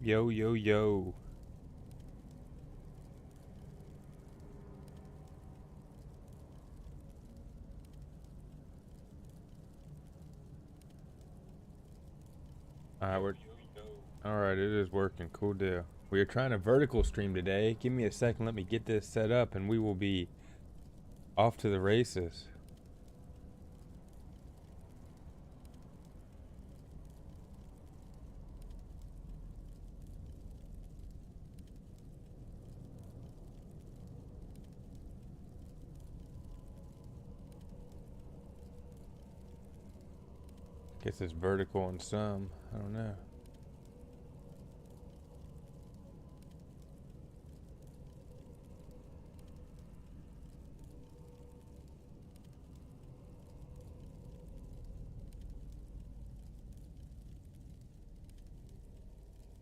Yo, yo, yo. Alright, alright, it is working. Cool deal. We are trying to vertical stream today. Give me a second, let me get this set up and we will be off to the races. Guess it's vertical on some. I don't know.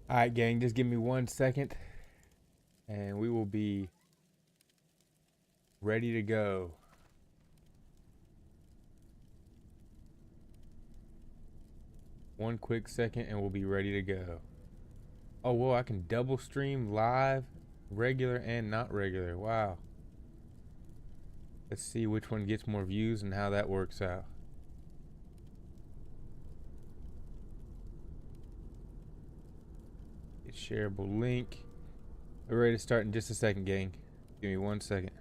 Alright, gang, just give me 1 second and we will be ready to go. One quick second and we'll be ready to go. Oh, whoa, I can double stream live, regular and not regular. Wow. Let's see which one gets more views and how that works out. Get shareable link. We're ready to start in just a second, gang. Give me 1 second.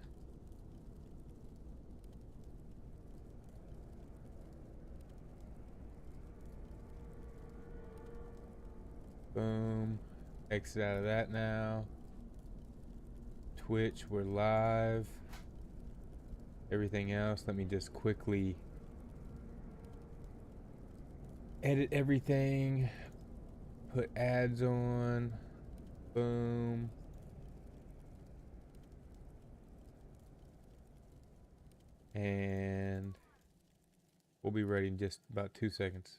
Boom. Exit out of that now. Twitch, we're live. Everything else, let me just quickly edit everything. Put ads on. Boom. And we'll be ready in just about 2 seconds.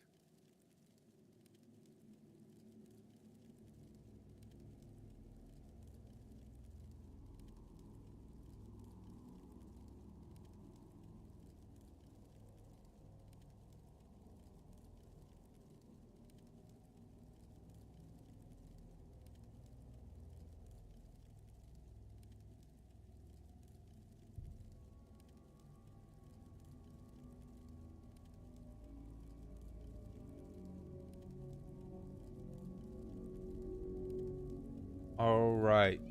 All right.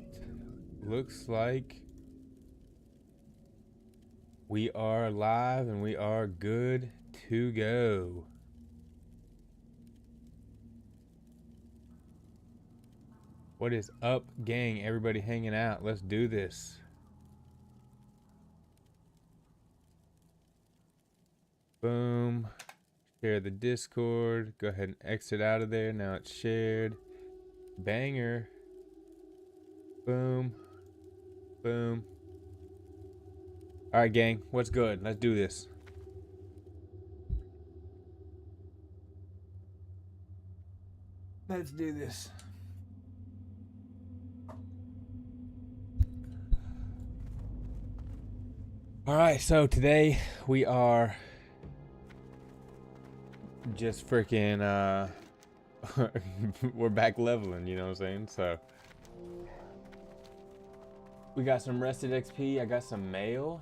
Looks like we are live and we are good to go. What is up, gang? Everybody hanging out. Let's do this. Boom. Share the Discord. Go ahead and exit out of there. Now it's shared. Banger. Boom. Boom. All right, gang. What's good? Let's do this. Let's do this. All right, so today we are just freaking we're back leveling, you know what I'm saying? So we got some rested XP. I got some mail.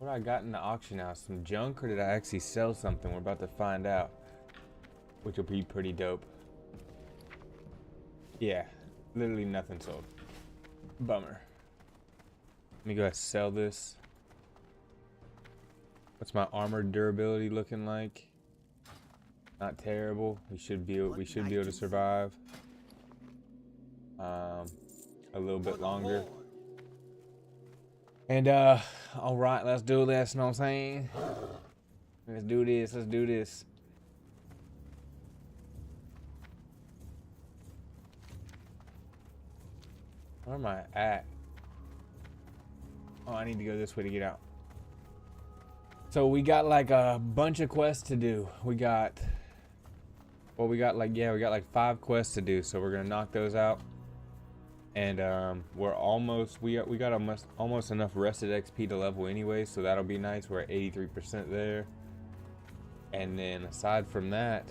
What I got in the auction house? Some junk, or did I actually sell something? We're about to find out, which will be pretty dope. Yeah, literally nothing sold. Bummer. Let me go ahead and sell this. What's my armor durability looking like? Not terrible. We should be able to survive a little bit longer. And all right, let's do this. Know what I'm saying? Let's do this. Let's do this. Where am I at? Oh, I need to go this way to get out. So we got like a bunch of quests to do. We got like 5 quests to do. So we're gonna knock those out. And we got almost enough rested XP to level anyway, so that'll be nice. We're at 83% there. And then aside from that,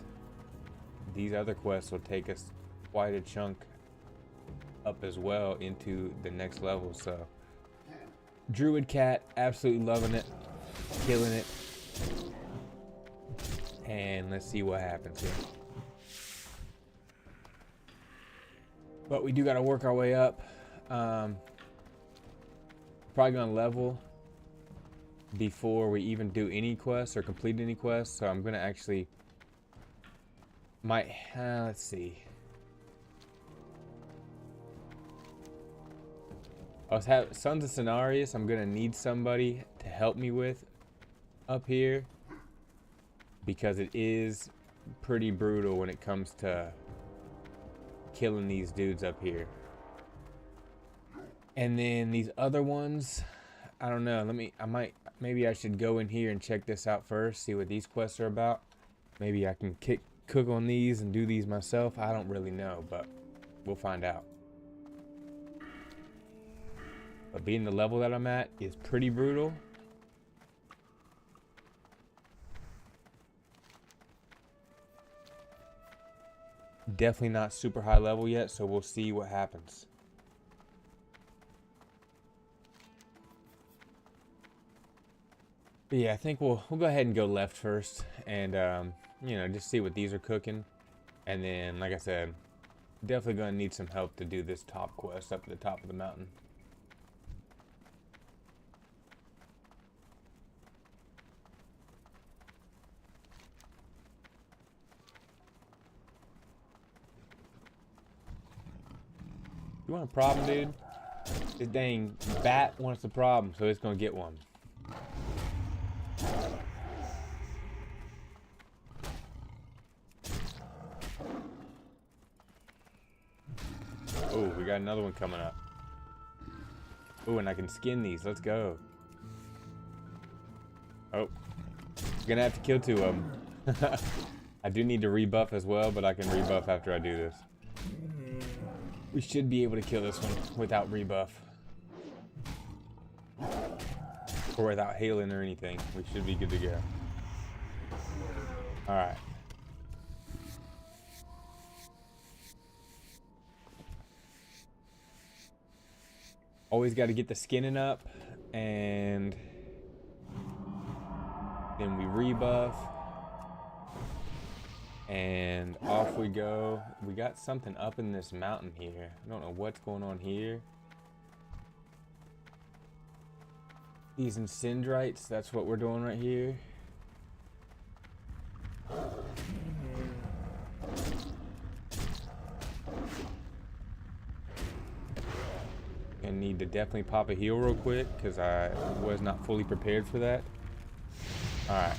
these other quests will take us quite a chunk up as well into the next level. So Druid cat, absolutely loving it, killing it. And let's see what happens here. But we do got to work our way up. Probably gonna level before we even do any quests or complete any quests. So I'm gonna actually let's see. Sons of Cenarius, I'm gonna need somebody to help me with up here because it is pretty brutal when it comes to killing these dudes up here. And then these other ones, I don't know. Maybe I should go in here and check this out first, see what these quests are about. Maybe I can cook on these and do these myself. I don't really know, but we'll find out. But being the level that I'm at is pretty brutal. Definitely not super high level yet, so we'll see what happens. But yeah, I think we'll go ahead and go left first, and you know, just see what these are cooking, and then, like I said, definitely gonna need some help to do this top quest up at the top of the mountain. You want a problem, dude? This dang bat wants a problem, so it's gonna get one. Oh, we got another one coming up. Oh, and I can skin these. Let's go. Oh, gonna have to kill 2 of them. I do need to rebuff as well, but I can rebuff after I do this. We should be able to kill this one without rebuff. Or without hailing or anything. We should be good to go. Alright. Always got to get the skinning up. And then we rebuff. And off we go. We got something up in this mountain here. I don't know what's going on here. These Incendrites, that's what we're doing right here. And need to definitely pop a heal real quick because I was not fully prepared for that. Alright.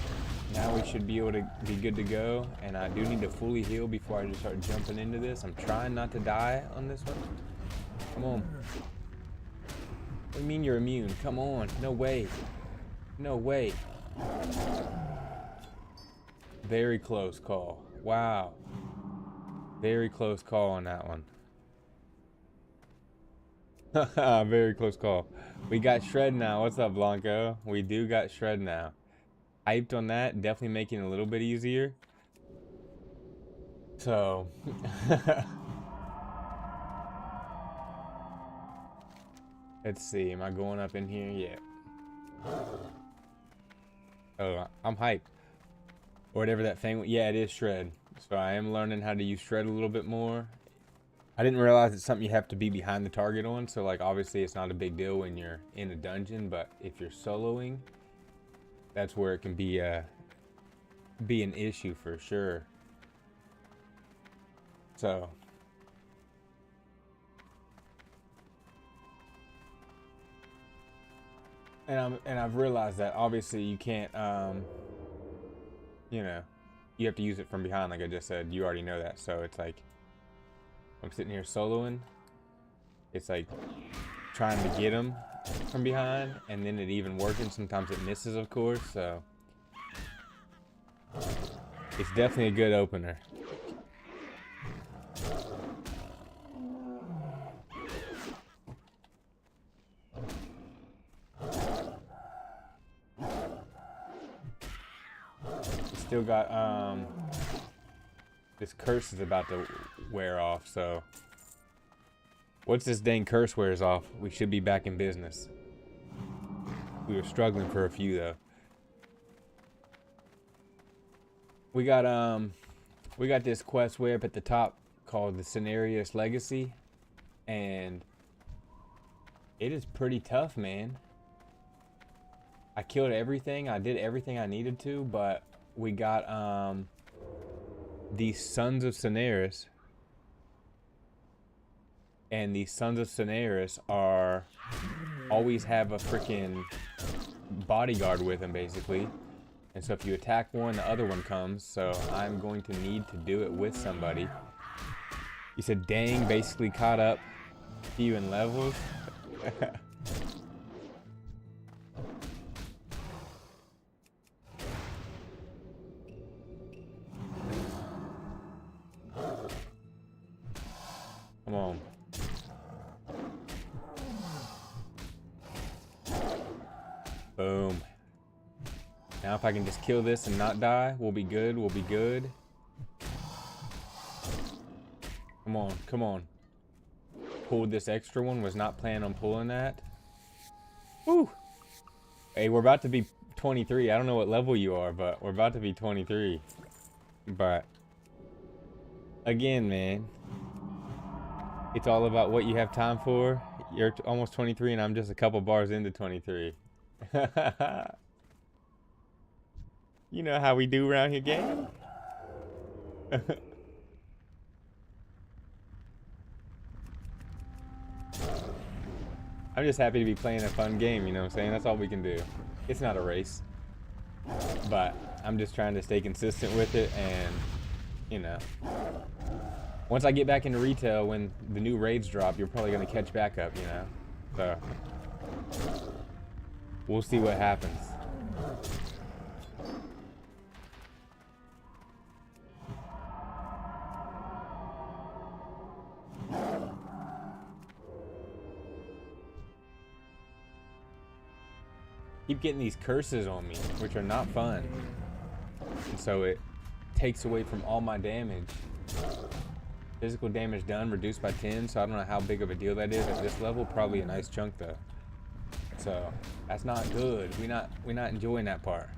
Now we should be able to be good to go, and I do need to fully heal before I just start jumping into this. I'm trying not to die on this one. Come on. What do you mean you're immune? Come on. No way. No way. Very close call. Wow. Very close call on that one. Very close call. We got Shred now. What's up, Blanco? We do got Shred now. Hyped on that, definitely making it a little bit easier. So let's see, am I going up in here yet? Oh, I'm hyped. Or whatever that thing, yeah, it is Shred. So I am learning how to use Shred a little bit more. I didn't realize it's something you have to be behind the target on, so like obviously it's not a big deal when you're in a dungeon, but if you're soloing, that's where it can be an issue for sure. So and I've realized that obviously you can't you know, you have to use it from behind, like I just said. You already know that. So it's like I'm sitting here soloing, it's like trying to get him from behind, and then it even working. Sometimes it misses, of course, so it's definitely a good opener. Still got this curse is about to wear off, so Once this dang curse wears off, we should be back in business. We were struggling for a few though. We got this quest way up at the top called the Cenarius Legacy, and it is pretty tough, man. I killed everything. I did everything I needed to, but we got these Sons of Cenarius. And these Sons of Cenarius are always have a freaking bodyguard with them, basically. And so if you attack one, the other one comes. So I'm going to need to do it with somebody. You said, dang, basically caught up to you in levels. Come on. Boom. Now if I can just kill this and not die, we'll be good, we'll be good. Come on, come on. Pulled this extra one, was not planning on pulling that. Woo! Hey, we're about to be 23. I don't know what level you are, but we're about to be 23. But, again, man, it's all about what you have time for. You're almost 23 and I'm just a couple bars into 23. You know how we do around here, gang. I'm just happy to be playing a fun game, you know what I'm saying? That's all we can do. It's not a race. But I'm just trying to stay consistent with it, and, you know. Once I get back into retail, when the new raids drop, you're probably going to catch back up, you know? So, we'll see what happens. Keep getting these curses on me, which are not fun. And so it takes away from all my damage. Physical damage done reduced by 10, so I don't know how big of a deal that is at this level. Probably a nice chunk though. So that's not good. We're not enjoying that part.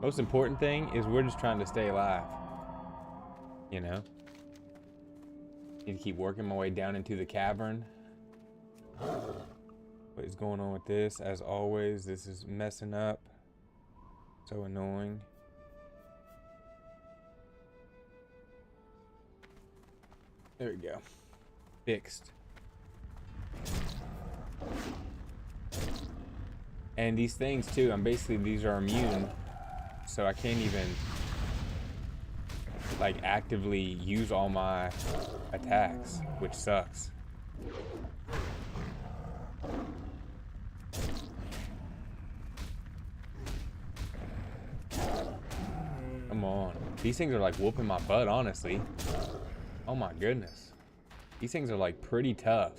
Most important thing is we're just trying to stay alive. You know? Need to keep working my way down into the cavern. What is going on with this? As always, this is messing up. So annoying. There we go. Fixed. And these things too, these are immune. So I can't even like actively use all my attacks, which sucks. Come on. These things are like whooping my butt, honestly. Oh my goodness. These things are like pretty tough.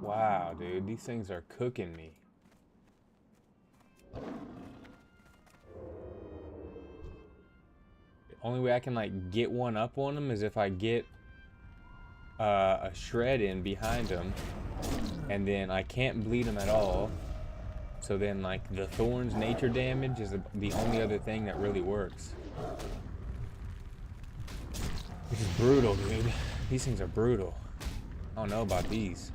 Wow, dude, these things are cooking me. The only way I can like get one up on them is if I get a shred in behind them, and then I can't bleed them at all. So then like the thorns nature damage is the only other thing that really works. Which is brutal, dude. These things are brutal. I don't know about these.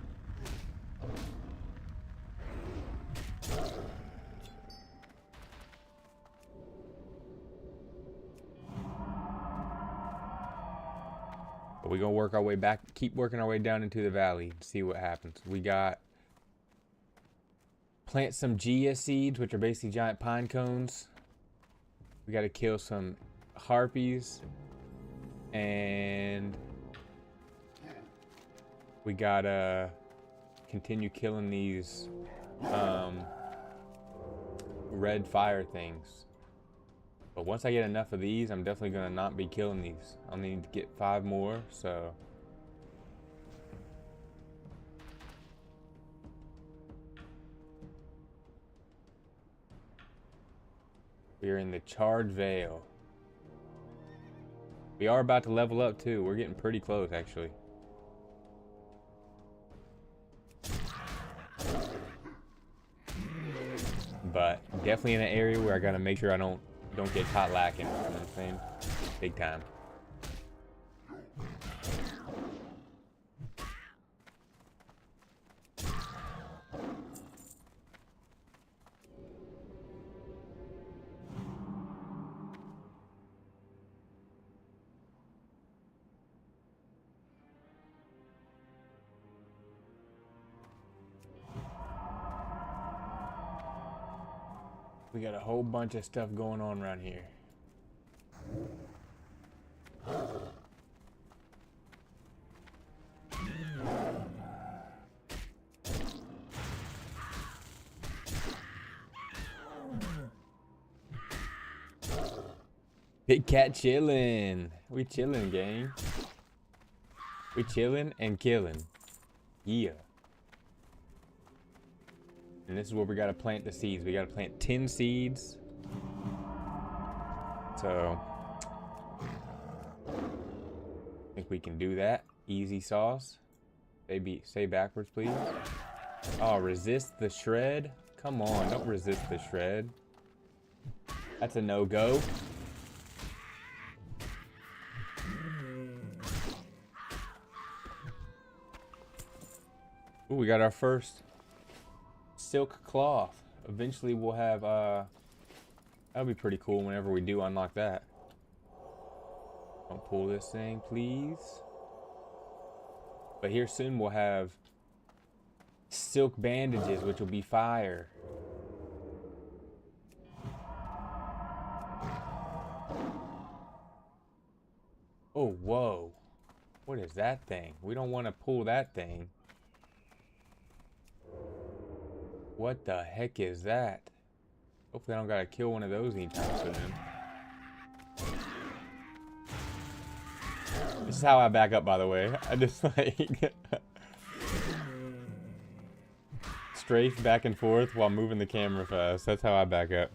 But we're gonna work our way back, keep working our way down into the valley, see what happens. We got plant some Gia seeds, which are basically giant pine cones. We gotta kill some harpies, and we gotta continue killing these red fire things. But once I get enough of these, I'm definitely gonna not be killing these. I'll need to get 5 more, so. We're in the Charred Vale. We are about to level up too. We're getting pretty close, actually. But definitely in an area where I gotta make sure I don't get caught lacking. You know what I'm saying? Big time. We got a whole bunch of stuff going on around here. Big cat chillin'. We chillin', gang. We chillin' and killin'. Yeah. And this is where we gotta plant the seeds. We gotta plant 10 seeds. So I think we can do that. Easy sauce. Say backwards, please. Oh, resist the shred. Come on, don't resist the shred. That's a no-go. Ooh, we got our first silk cloth. Eventually we'll have that'll be pretty cool whenever we do unlock that. Don't pull this thing, please. But here soon we'll have silk bandages, which will be fire. Oh, whoa. What is that thing? We don't want to pull that thing. What the heck is that? Hopefully I don't gotta kill one of those anytime soon. This is how I back up, by the way. I just like strafe back and forth while moving the camera fast. That's how I back up.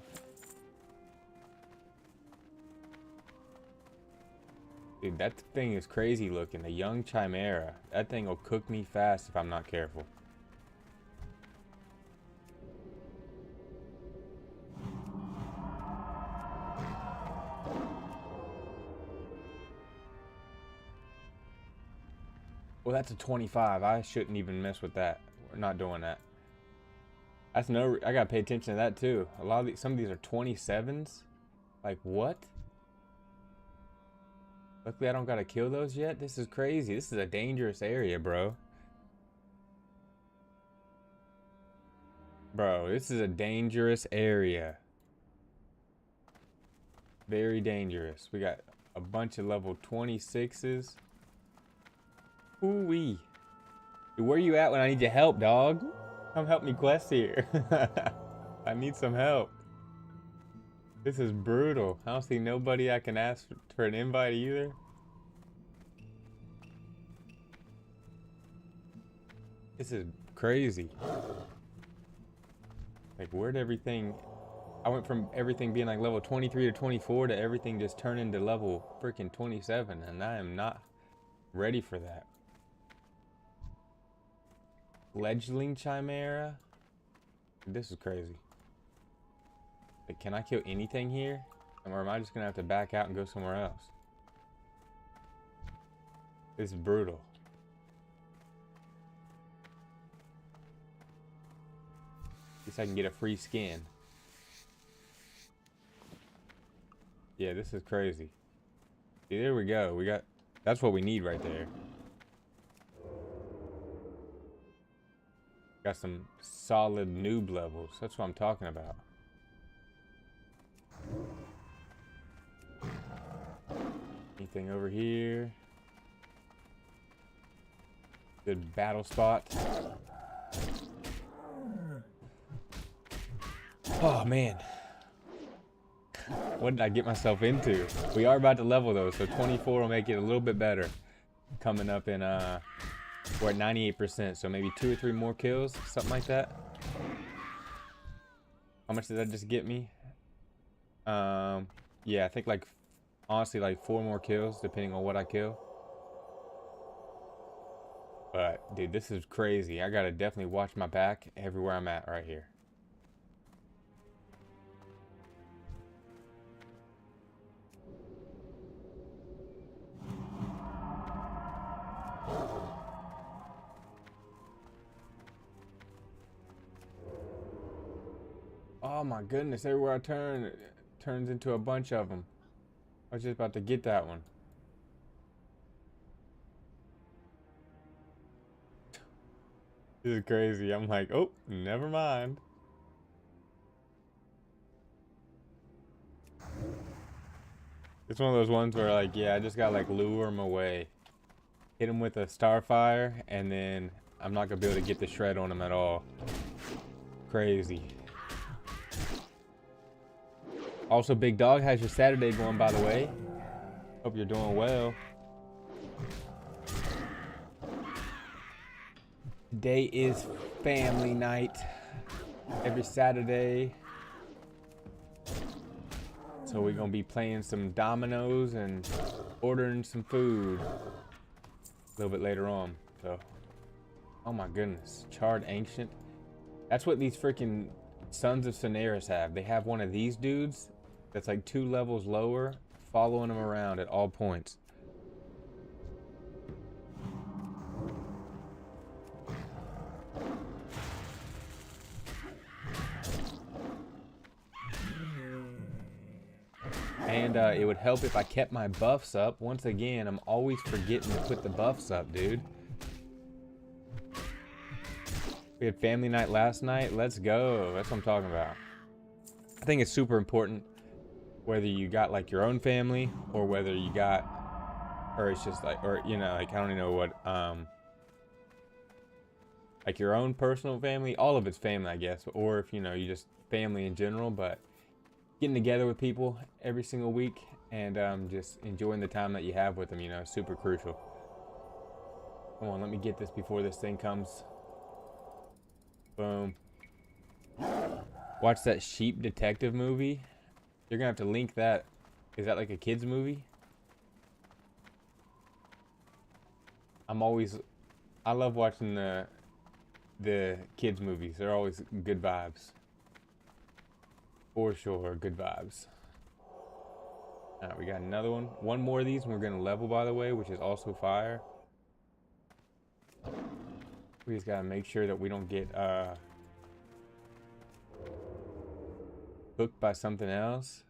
Dude, that thing is crazy looking. A young chimera. That thing will cook me fast if I'm not careful. Well, that's a 25. I shouldn't even mess with that. We're not doing that. That's no. I gotta pay attention to that too. A lot of these, some of these are 27s. Like what? Luckily, I don't gotta kill those yet. This is crazy. This is a dangerous area, bro. Bro, this is a dangerous area. Very dangerous. We got a bunch of level 26s. Ooh-wee. Dude, where you at when I need your help, dog? Come help me quest here. I need some help. This is brutal. I don't see nobody I can ask for an invite either. This is crazy. Like, where'd everything... I went from everything being like level 23 to 24 to everything just turning to level freaking 27, and I am not ready for that. Fledgling chimera? This is crazy. Like, can I kill anything here? Or am I just gonna have to back out and go somewhere else? This is brutal. At least I can get a free skin. Yeah, this is crazy. See, there we go. We got... That's what we need right there. Got some solid noob levels. That's what I'm talking about. Anything over here? Good battle spot. Oh, man. What did I get myself into? We are about to level though, so 24 will make it a little bit better. Coming up in, we're at 98%, so maybe 2 or 3 more kills, something like that. How much did that just get me? Yeah, I think like, honestly, like 4 more kills, depending on what I kill. But, dude, this is crazy. I gotta definitely watch my back everywhere I'm at right here. Oh my goodness, everywhere I turn, it turns into a bunch of them. I was just about to get that one. This is crazy. I'm like, oh, never mind. It's one of those ones where like, yeah, I just gotta like lure them away. Hit them with a starfire, and then I'm not gonna be able to get the shred on them at all. Crazy. Also, Big Dog, how's your Saturday going, by the way? Hope you're doing well. Today is family night. Every Saturday. So we're gonna be playing some dominoes and ordering some food a little bit later on. So, oh my goodness, Charred Ancient. That's what these freaking Sons of Sonaris have. They have one of these dudes that's like 2 levels lower, following them around at all points. And it would help if I kept my buffs up. Once again, I'm always forgetting to put the buffs up, dude. We had family night last night. Let's go. That's what I'm talking about. I think it's super important whether you got like your own family or whether you got, or it's just like, or you know, like I don't even know what, like your own personal family. All of it's family, I guess. Or if you know, you just family in general, but getting together with people every single week and just enjoying the time that you have with them, you know, super crucial. Come on, let me get this before this thing comes. Boom. Watch that Sheep Detective movie. You're gonna have to link that. Is that like a kid's movie? I love watching the kids movies. They're always good vibes. For sure, good vibes. Alright, we got another one. One more of these and we're gonna level, by the way, which is also fire. We just gotta make sure that we don't get hooked by something else.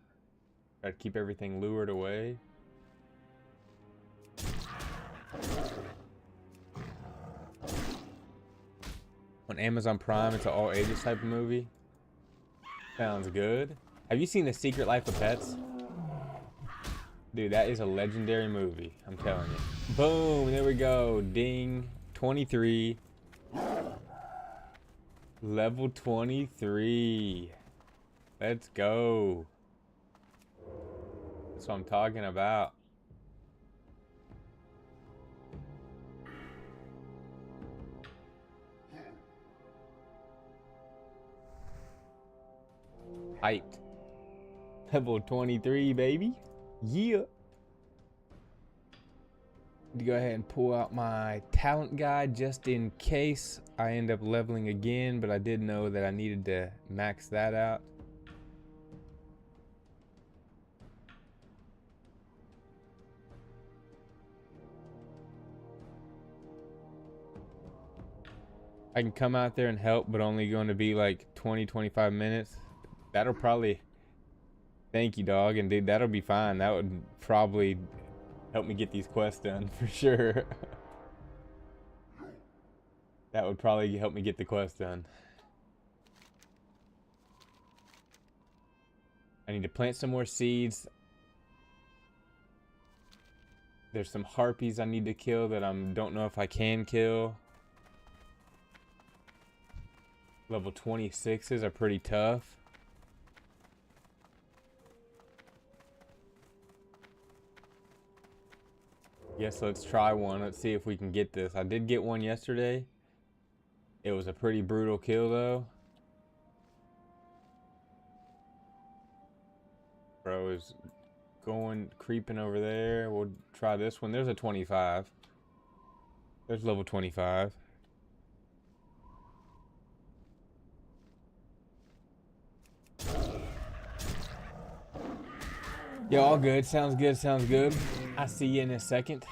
Gotta keep everything lured away. On Amazon Prime, it's an all ages type of movie. Sounds good. Have you seen The Secret Life of Pets? Dude, that is a legendary movie. I'm telling you. Boom, there we go. Ding. 23. Level 23. Let's go. That's what I'm talking about. Hyped. Level 23, baby. Yeah. To go ahead and pull out my talent guide just in case I end up leveling again, but I did know that I needed to max that out. I can come out there and help, but only going to be like 20-25 minutes. That'll probably, thank you, dog, and dude, that'll be fine. That would probably help me get these quests done for sure. That would probably help me get the quest done. I need to plant some more seeds. There's some harpies I need to kill that I don't know if I can kill. Level 26s are pretty tough. Guess let's try one. Let's see if we can get this. I did get one yesterday. It was a pretty brutal kill though. Bro is creeping over there. We'll try this one. There's a 25. There's level 25. Yeah, all good. Sounds good. Sounds good. I'll see you in a second.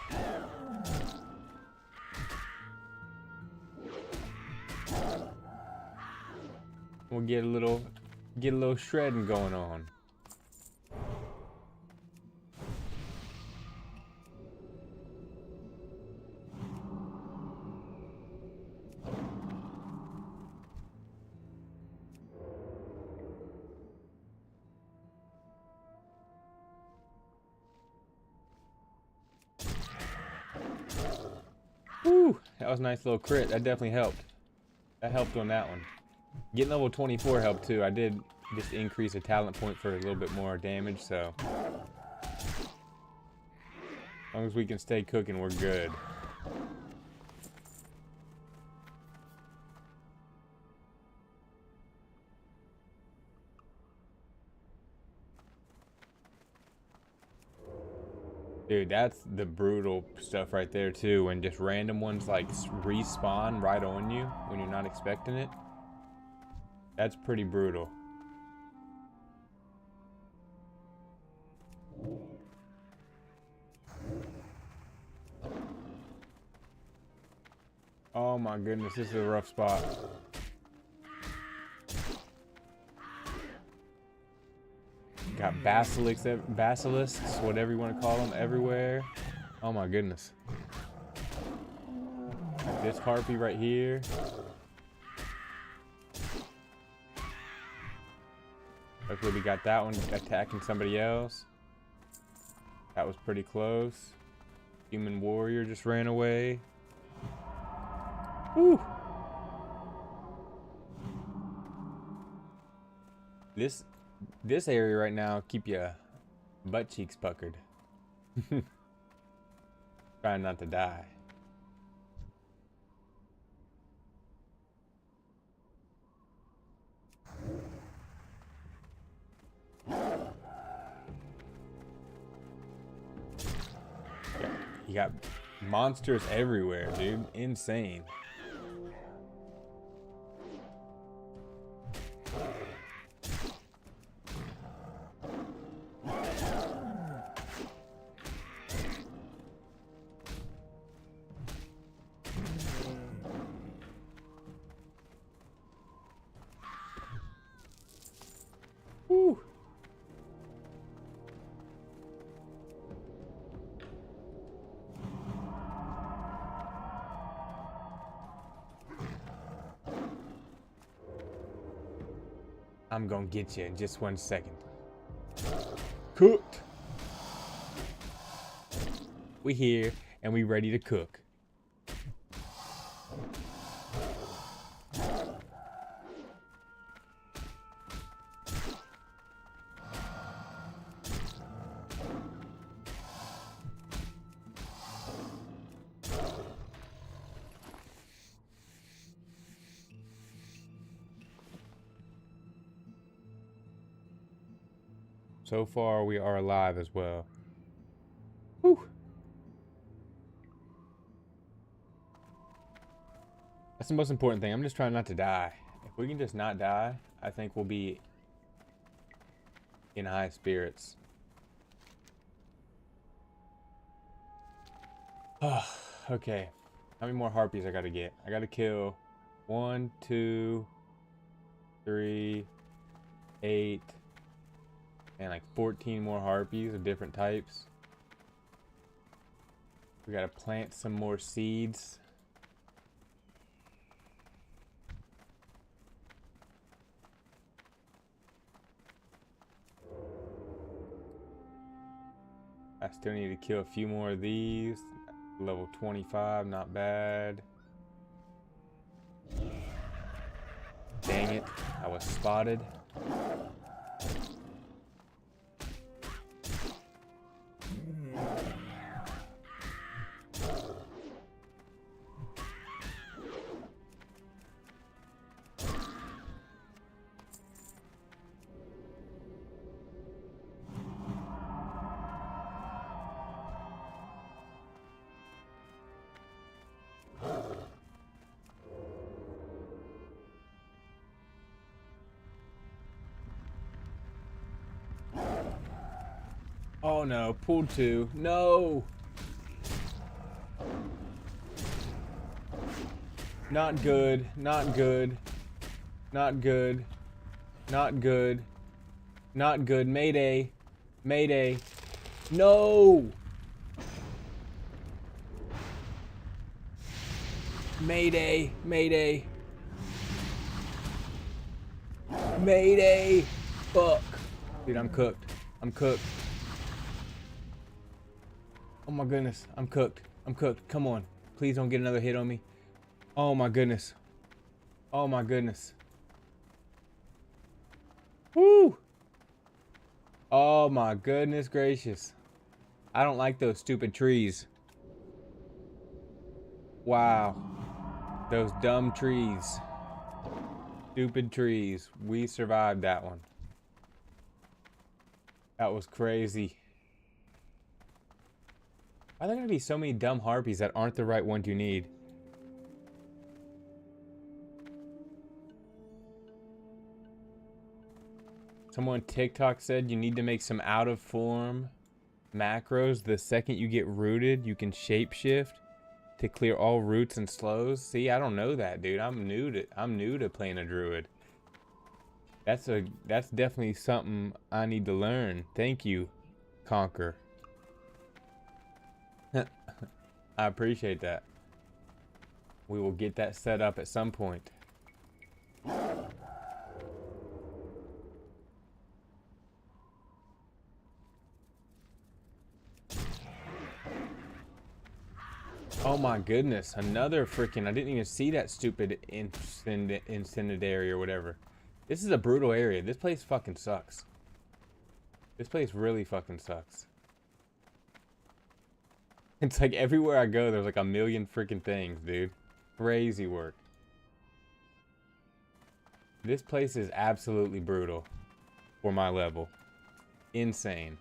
We'll get a little shredding going on. Woo! That was a nice little crit. That definitely helped. That helped on that one. Getting level 24 helped too. I did just increase a talent point for a little bit more damage, so as long as we can stay cooking, we're good. Dude, that's the brutal stuff right there too, when just random ones like respawn right on you when you're not expecting it. That's pretty brutal. Oh my goodness, this is a rough spot. Got basilisks, whatever you want to call them, everywhere. Oh my goodness. Got this harpy right here. Hopefully we got that one attacking somebody else. That was pretty close. Human warrior just ran away. Whew. This area right now keep your butt cheeks puckered. Trying not to die. You got monsters everywhere, dude. Insane. Woo. I'm gonna get you in just 1 second. Cooked. We here and we ready to cook. So far, we are alive as well. Whew. That's the most important thing. I'm just trying not to die. If we can just not die, I think we'll be in high spirits. Okay. How many more harpies I gotta get? I gotta kill 1, 2, 3, 8... and like 14 more harpies of different types. We gotta plant some more seeds. I still need to kill a few more of these. Level 25, not bad. Dang it, I was spotted. Oh no, pulled 2. No! Not good, not good, not good, not good, not good. Mayday, mayday. No! Mayday, mayday. Mayday! Fuck. Dude, I'm cooked. I'm cooked. Oh my goodness, I'm cooked. I'm cooked. Come on. Please don't get another hit on me. Oh my goodness. Oh my goodness. Woo! Oh my goodness gracious. I don't like those stupid trees. Wow. Those dumb trees. Stupid trees. We survived that one. That was crazy. Why are there gonna be so many dumb harpies that aren't the right ones you need? Someone on TikTok said you need to make some out of form macros. The second you get rooted, you can shapeshift to clear all roots and slows. See, I don't know that, dude. I'm new to playing a druid. That's definitely something I need to learn. Thank you, Conquer. I appreciate that. We will get that set up at some point. Oh my goodness, another freaking, I didn't even see that stupid incendiary or whatever. This is a brutal area. This place fucking sucks. This place really fucking sucks. It's like everywhere I go, there's like a million freaking things, dude. Crazy work. This place is absolutely brutal for my level. Insane.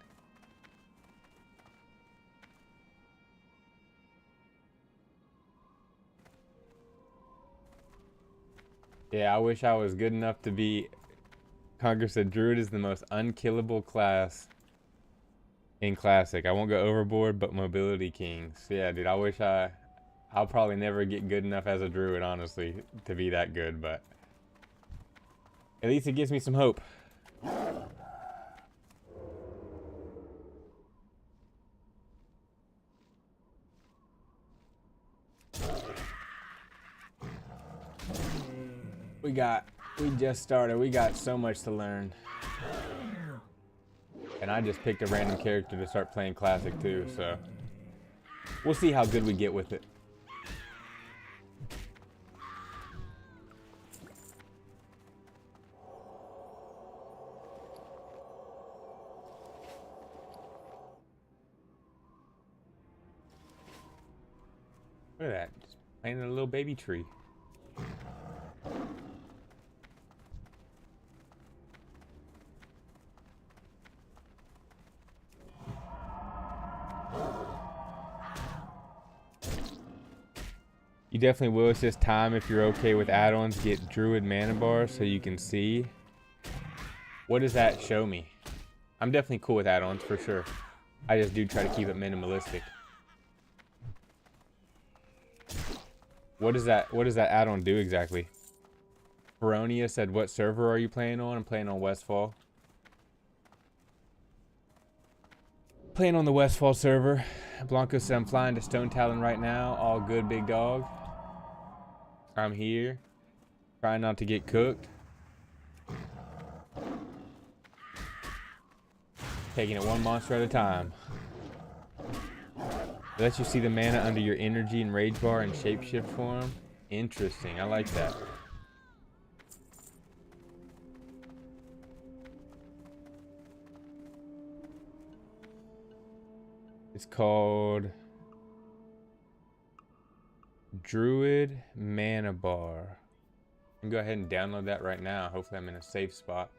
Yeah, I wish I was good enough to be... Congress said Druid is the most unkillable class in Classic. I won't go overboard, but Mobility Kings. Yeah, dude, I wish I'll probably never get good enough as a Druid, honestly, to be that good, but... At least it gives me some hope. We just started. We got so much to learn. And I just picked a random character to start playing Classic too, so... We'll see how good we get with it. Look at that. Just planting a little baby tree. You definitely will. It's just time, if you're okay with add-ons, get Druid mana bar so you can see. What does that show me? I'm definitely cool with add-ons for sure. I just do try to keep it minimalistic. What does that add-on do exactly? Veronia said, what server are you playing on? I'm playing on Westfall. Playing on the Westfall server. Blanco said, I'm flying to Stonetalon right now. All good, big dog. I'm here. Trying not to get cooked. Taking it one monster at a time. It lets you see the mana under your energy and rage bar in shapeshift form. Interesting. I like that. It's called Druid Mana Bar. I can go ahead and download that right now. Hopefully I'm in a safe spot.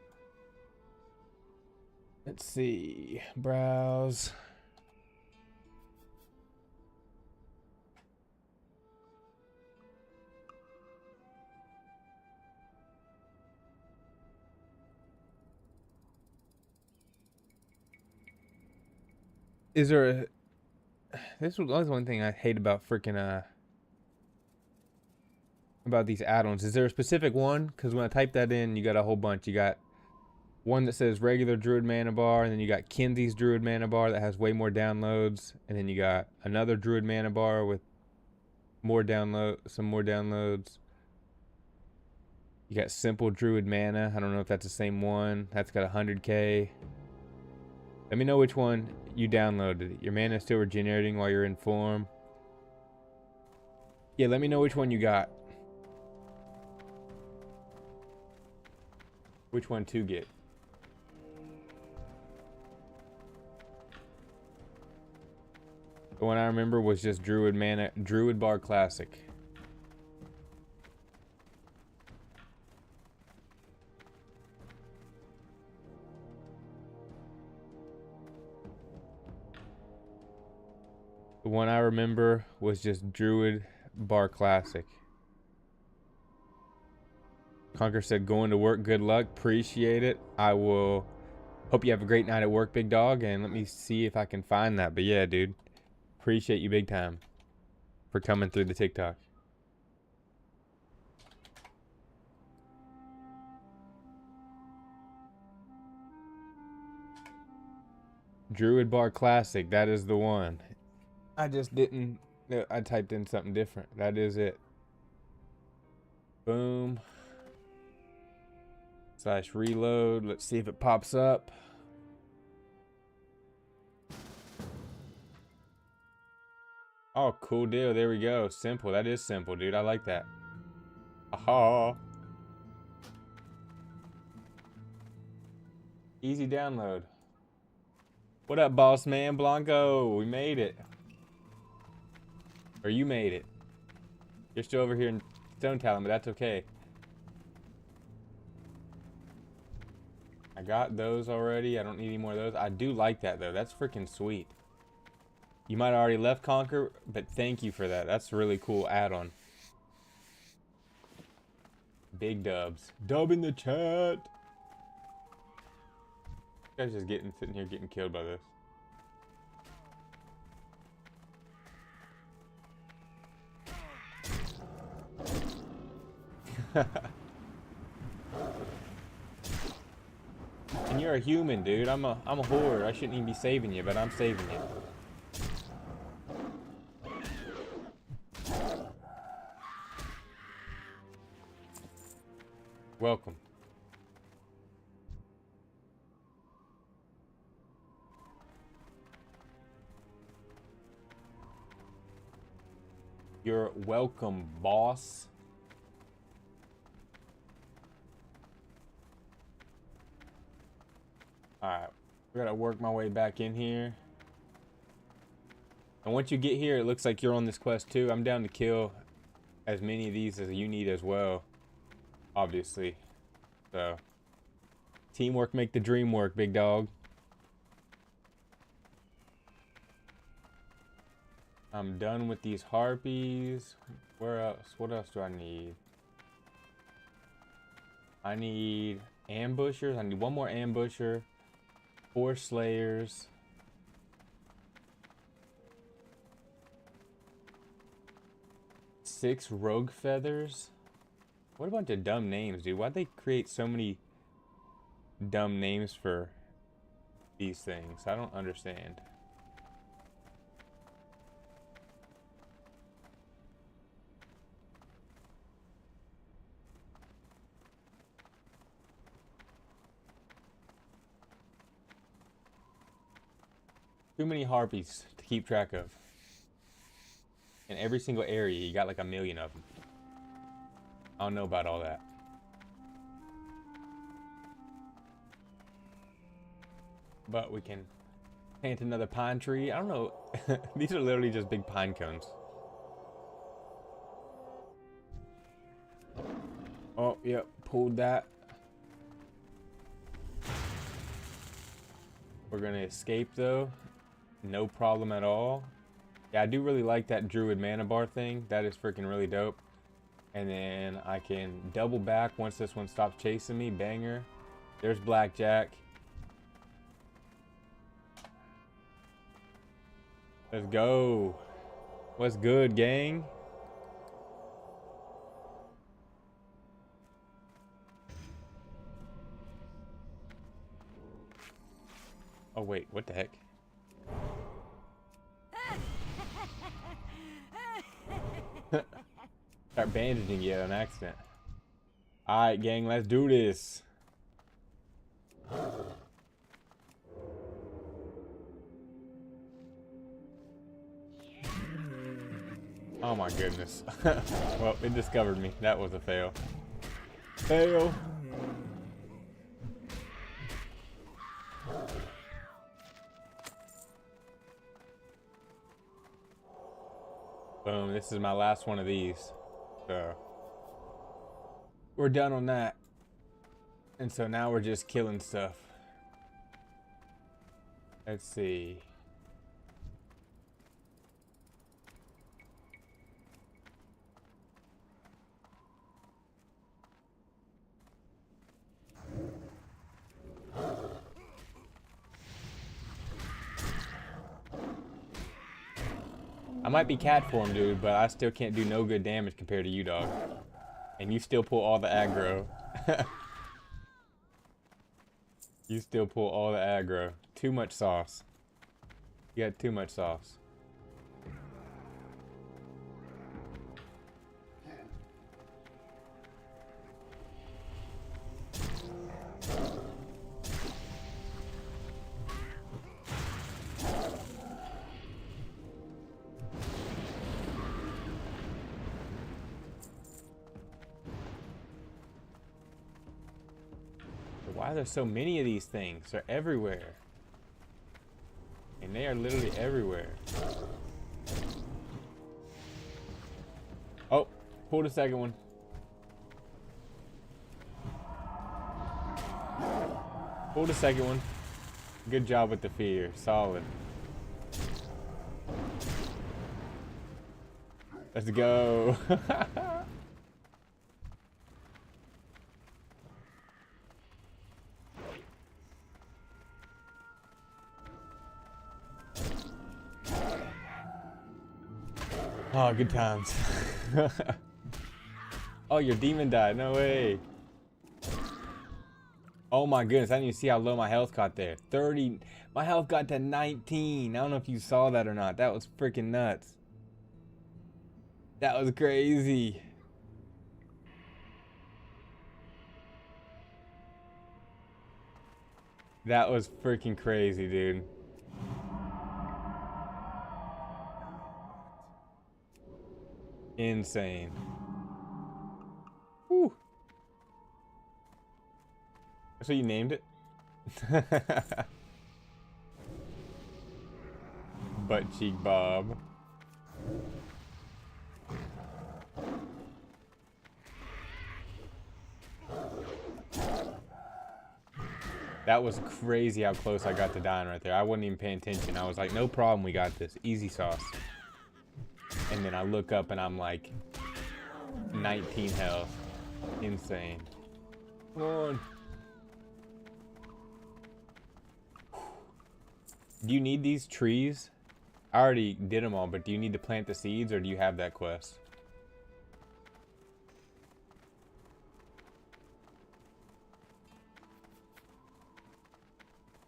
Let's see. Browse. Is there a... This was one thing I hate about freaking about these add-ons. Is there a specific one? Because when I type that in, you got a whole bunch. You got one that says regular Druid mana bar, and then you got Kenzie's Druid mana bar that has way more downloads, and then you got another Druid mana bar with some more downloads. You got simple Druid mana. I don't know if that's the same one. That's got 100k. Let me know which one you downloaded. Your mana is still regenerating while you're in form. Yeah, let me know which one you got. Which one to get. The one I remember was just Druid Bar Classic. The one I remember was just Druid Bar Classic. Conquer said, going to work, good luck, appreciate it. I will, hope you have a great night at work, big dog, and let me see if I can find that. But yeah, dude, appreciate you big time for coming through the TikTok. Druid Bar Classic, that is the one. I just didn't, I typed in something different. That is it. Boom. / reload. Let's see if it pops up. Oh, cool deal. There we go. Simple. That is simple, dude. I like that. Aha. Easy download. What up, boss man? Blanco. We made it. Or you made it. You're still over here in Stonetalon, but that's okay. I got those already. I don't need any more of those. I do like that, though. That's freaking sweet. You might have already left Conquer, but thank you for that. That's a really cool add-on. Big dubs. Dub in the chat. You guys just sitting here getting killed by this. And you're a human, dude. I'm a horde. I shouldn't even be saving you, but I'm saving you. Welcome. You're welcome, boss. Alright, we gotta work my way back in here. And once you get here, it looks like you're on this quest too. I'm down to kill as many of these as you need as well, obviously. So, teamwork make the dream work, big dog. I'm done with these harpies. Where else? What else do I need? I need ambushers. I need one more ambusher. 4 slayers. 6 rogue feathers. What a bunch of dumb names, dude. Why'd they create so many dumb names for these things? I don't understand. Too many harpies to keep track of. In every single area, you got like 1 million of them. I don't know about all that. But we can plant another pine tree. I don't know. These are literally just big pine cones. Oh, yep. Pulled that. We're going to escape, though. No problem at all. Yeah, I do really like that Druid mana bar thing. That is freaking really dope. And then I can double back once this one stops chasing me. Banger. There's Blackjack. Let's go. What's good, gang? Oh wait, what the heck? Start bandaging you on accident. Alright, gang, let's do this. Oh my goodness. Well, it discovered me. That was a fail. Fail. Boom, this is my last one of these. So we're done on that. And so now we're just killing stuff. Let's see. I might be cat form, dude, but I still can't do no good damage compared to you, dog. And you still pull all the aggro. You still pull all the aggro. Too much sauce. You got too much sauce. Why are there so many of these things? They're everywhere. And they are literally everywhere. Oh, pull the second one. Pull the second one. Good job with the fear. Solid. Let's go. Oh, good times. Oh, your demon died. No way. Oh my goodness, I didn't even see how low my health got there. 30. My health got to 19. I don't know if you saw that or not. That was freaking nuts. That was crazy. That was freaking crazy, dude. Insane. Whew. So you named it? Butt cheek Bob. That was crazy how close I got to dying right there. I wasn't even paying attention. I was like, no problem, we got this. Easy sauce. And then I look up and I'm like 19 health. Insane. Come on. Do you need these trees? I already did them all, but do you need to plant the seeds or do you have that quest?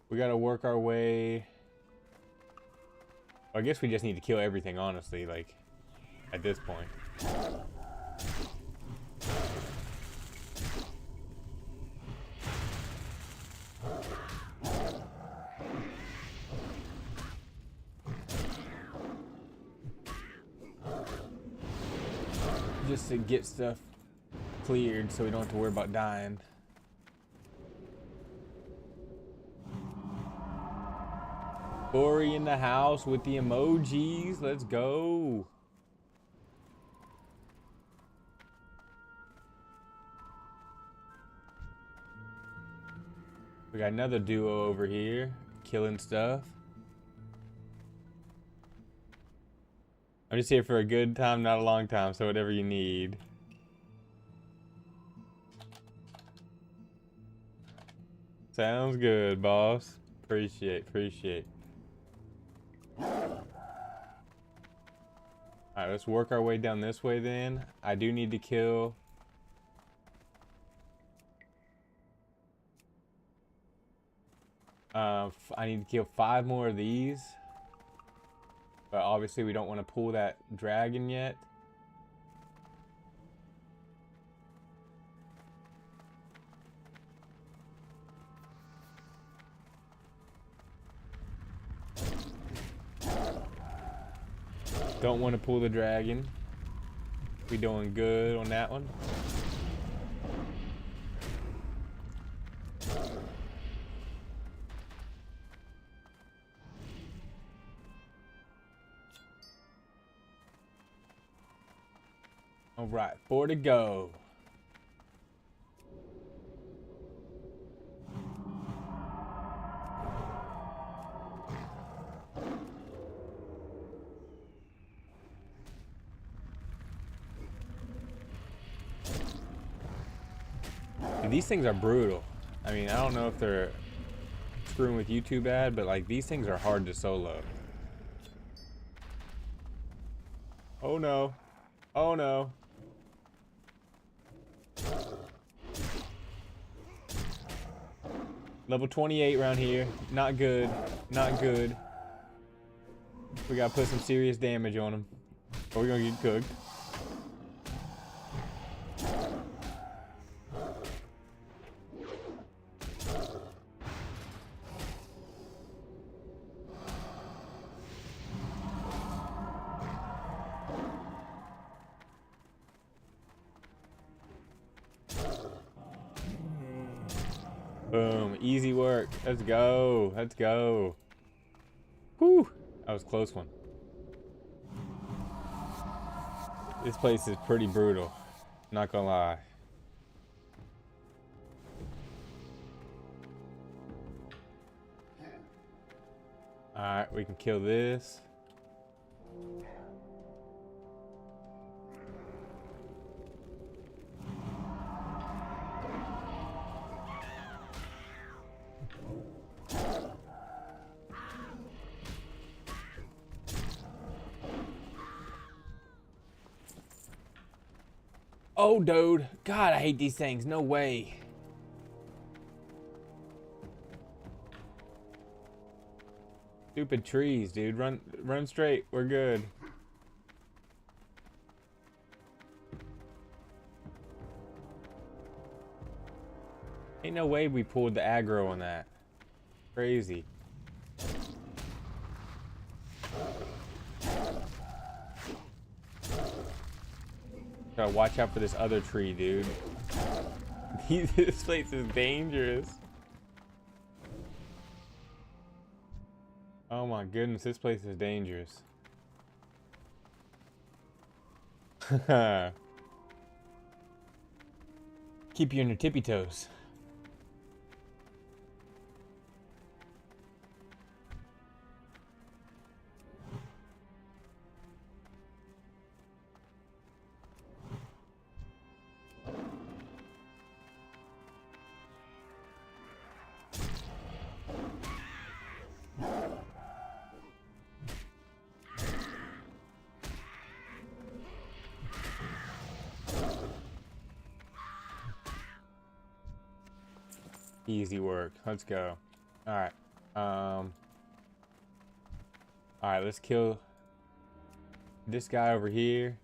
We gotta work our way. I guess we just need to kill everything, honestly, like, at this point. Just to get stuff cleared so we don't have to worry about dying. Ori in the house with the emojis. Let's go. We got another duo over here killing stuff. I'm just here for a good time, not a long time, so whatever you need. Sounds good, boss. Appreciate. Alright, let's work our way down this way then. I do need to kill... I need to kill 5 more of these. But obviously we don't want to pull that dragon yet. Don't want to pull the dragon. We doing good on that one. All right, 4 to go. These things are brutal. I mean, I don't know if they're screwing with you too bad, but like these things are hard to solo. Oh no. Oh no. Level 28 around here. Not good. Not good. We gotta put some serious damage on him, or we're gonna get cooked. Boom. Easy work. Let's go. Let's go. Whew. That was a close one. This place is pretty brutal. Not gonna lie. Alright, we can kill this. Oh, dude. God, I hate these things. No way. Stupid trees, dude. Run straight. We're good. Ain't no way we pulled the aggro on that. Crazy. Gotta watch out for this other tree, dude. This place is dangerous. Oh my goodness, this place is dangerous. Keep you on your tippy toes. Easy work. Let's go. Alright. Alright, let's kill this guy over here.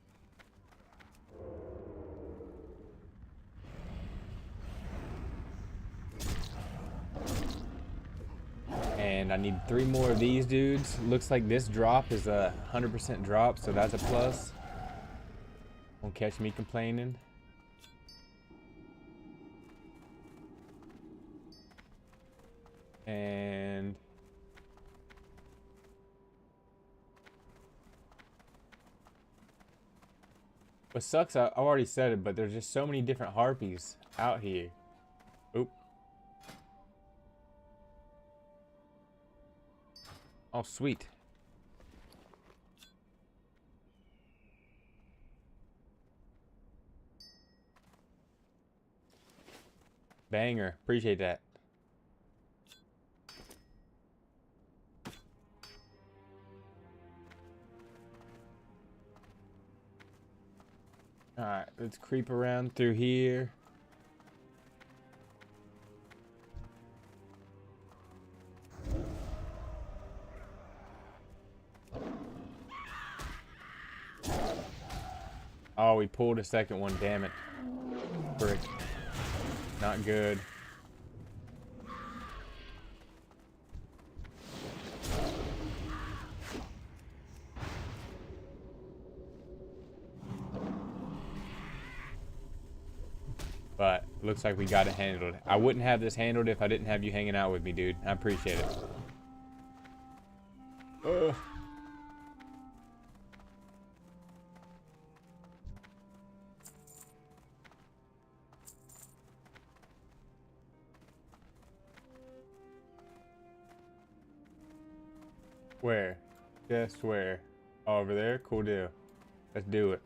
And I need 3 more of these dudes. Looks like this drop is a 100% drop, so that's a plus. Won't catch me complaining. And what sucks, I already said it, but there's just so many different harpies out here. Oop. Oh, sweet. Banger. Appreciate that. Alright, let's creep around through here. Oh, we pulled a second one, damn it. Frick. Not good. But looks like we got it handled. I wouldn't have this handled if I didn't have you hanging out with me, dude. I appreciate it. Ugh. Where? Just where? Over there? Cool deal. Let's do it.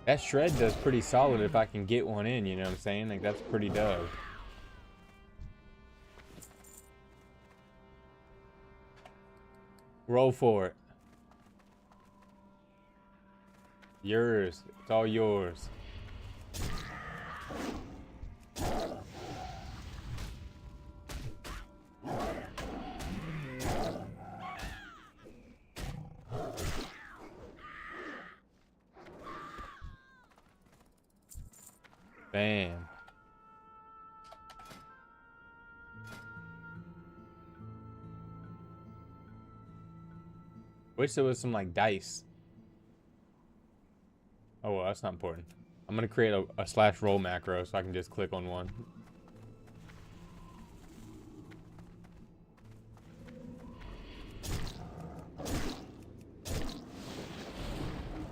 That shred does pretty solid if I can get one in, you know what I'm saying? Like, that's pretty dope. Roll for it. Yours. It's all yours. Bam. Wish there was some like dice. Oh well, that's not important. I'm gonna create a slash roll macro so I can just click on one.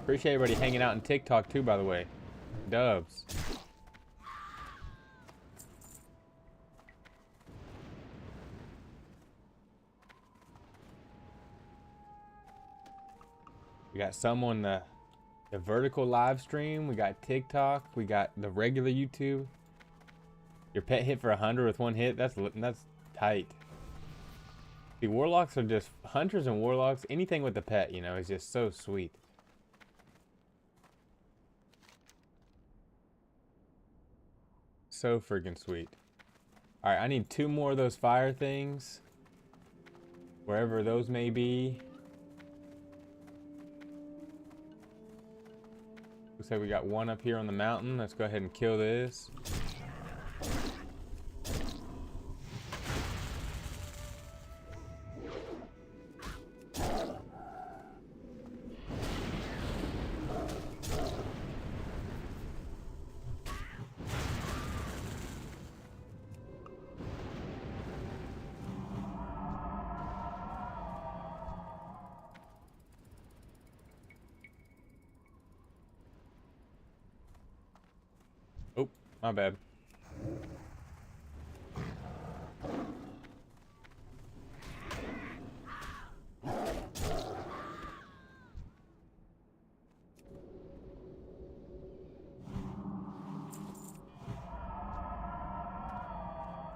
Appreciate everybody hanging out on TikTok too, by the way. Dubs. We got some on the vertical live stream. We got TikTok. We got the regular YouTube. Your pet hit for 100 with one hit. That's tight. The warlocks are just hunters and warlocks. Anything with the pet, you know, is just so sweet. So freaking sweet. All right, I need 2 more of those fire things, wherever those may be. Looks like we got one up here on the mountain. Let's go ahead and kill this. Oh, my bad.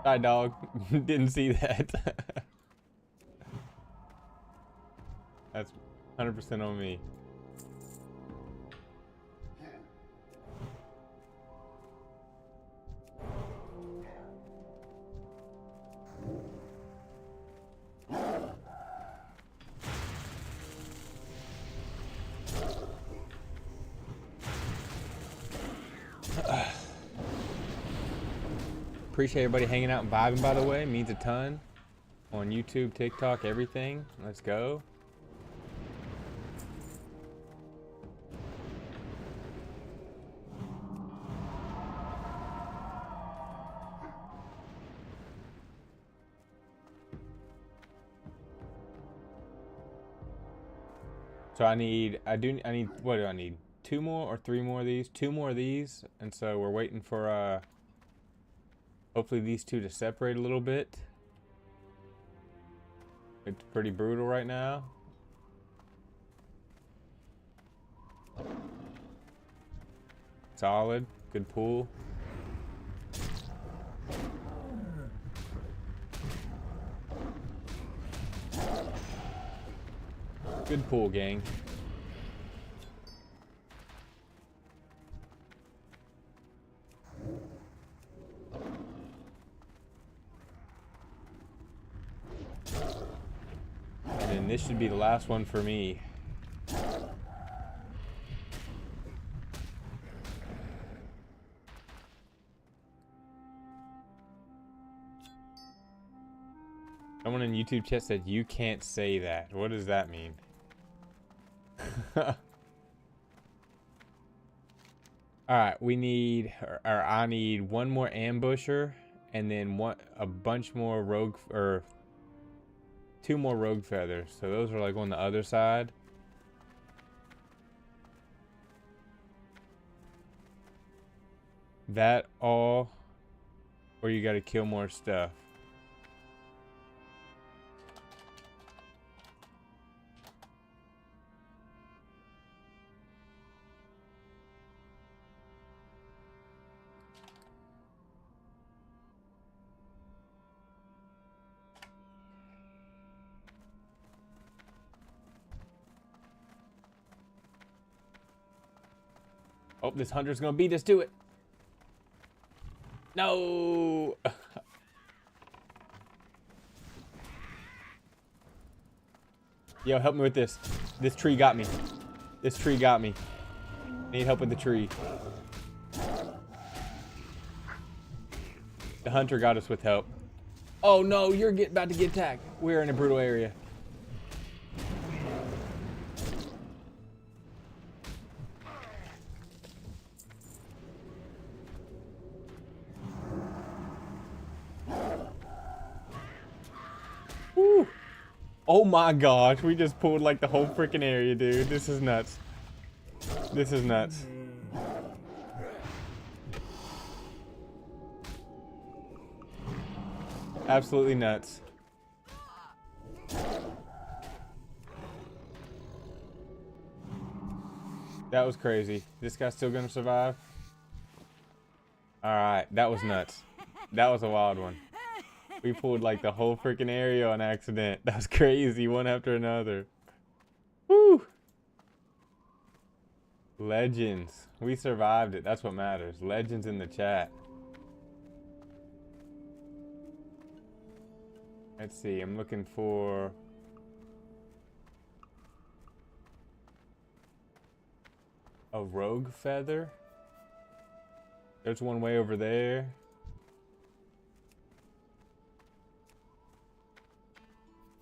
Hi, dog. Didn't see that. That's 100% on me. Appreciate everybody hanging out and vibing, by the way. It means a ton. On YouTube, TikTok, everything. Let's go. So I need, what do I need? 2 more or 3 more of these? 2 more of these. And so we're waiting for, hopefully these 2 to separate a little bit. It's pretty brutal right now. Solid. Good pull. Good pull, gang. And then this should be the last one for me. Someone in YouTube chat said, "You can't say that." What does that mean? Alright, we need, or I need one more ambusher, and then a bunch more rogue, or 2 more rogue feathers. So those are like on the other side. That all, or you gotta kill more stuff. Oh, this hunter's gonna beat us to it. No. Yo, help me with this. This tree got me. This tree got me. Need help with the tree. The hunter got us with help. Oh no, you're about to get attacked. We're in a brutal area. Woo. Oh my gosh, we just pulled like the whole freaking area, dude. This is nuts. This is nuts. Absolutely nuts. That was crazy. This guy's still gonna survive? Alright, that was nuts. That was a wild one. We pulled like the whole freaking area on accident. That was crazy, one after another. Woo! Legends. We survived it. That's what matters. Legends in the chat. Let's see. I'm looking for... a rogue feather. There's one way over there.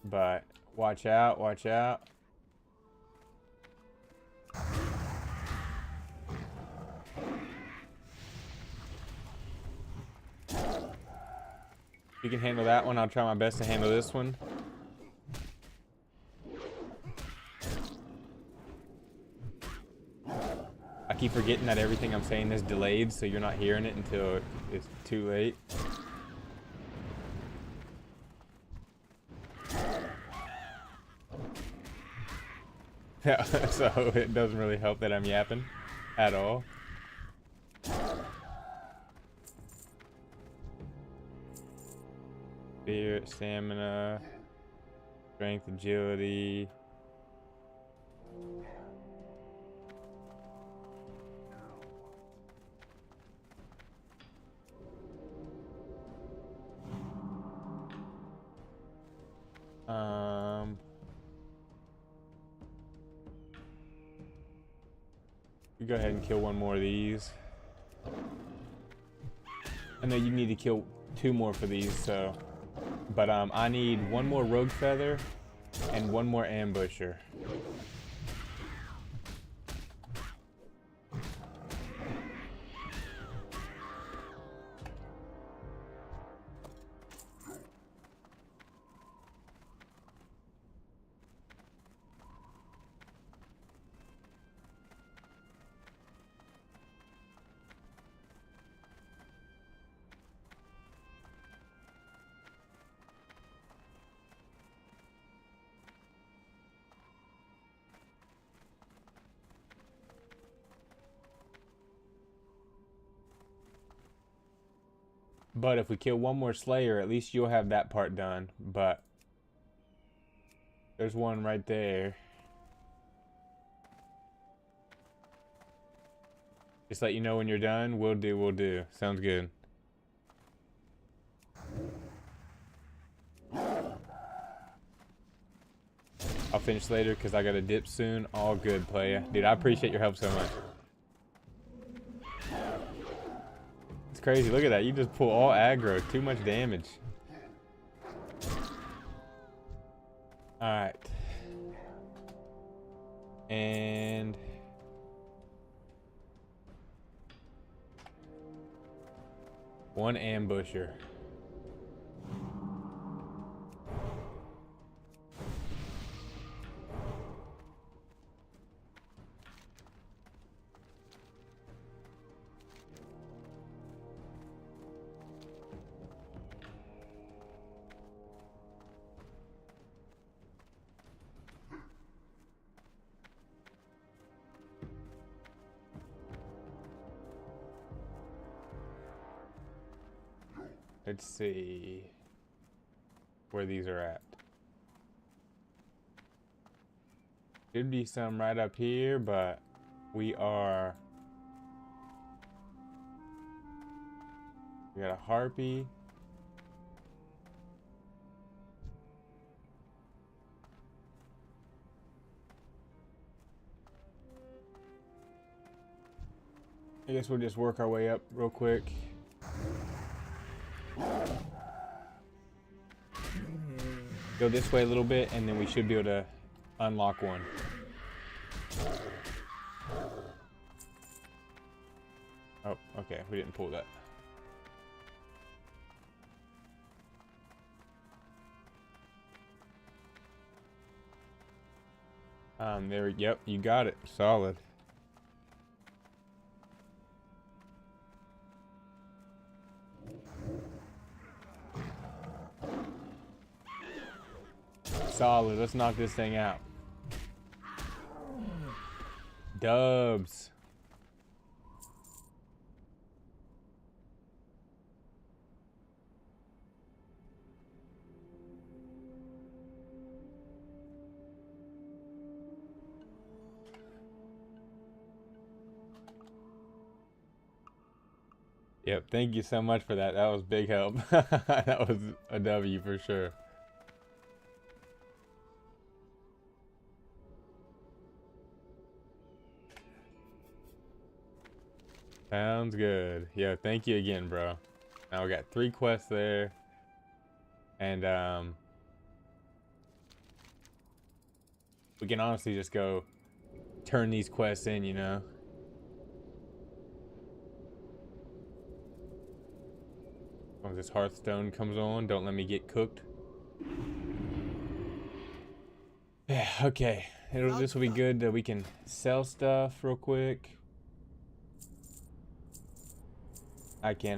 But watch out, watch out. You can handle that one. I'll try my best to handle this one. I keep forgetting that everything I'm saying is delayed, so you're not hearing it until it's too late. Yeah, so it doesn't really help that I'm yapping at all. Spirit, stamina, strength, agility. You go ahead and kill one more of these. I know you need to kill 2 more for these, so. But I need 1 more rogue feather and 1 more ambusher. But if we kill one more Slayer, at least you'll have that part done. But there's one right there. Just let you know when you're done. Will do, will do. Sounds good. I'll finish later because I got to dip soon. All good, playa. Dude, I appreciate your help so much. It's crazy. Look at that. You just pull all aggro. Too much damage. Alright. And... one ambusher. Let's see where these are at. Should be some right up here, but we got a harpy. I guess we'll just work our way up real quick. Go this way a little bit, and then we should be able to unlock one. Oh, okay, we didn't pull that. There, yep, you got it. Solid. Solid. Let's knock this thing out. Dubs. Yep, thank you so much for that. That was big help. That was a W for sure. Sounds good. Yeah, thank you again, bro. Now we got 3 quests there. And we can honestly just go turn these quests in, you know. When this Hearthstone comes on, don't let me get cooked. Yeah, okay. This will be good that we can sell stuff real quick. I can,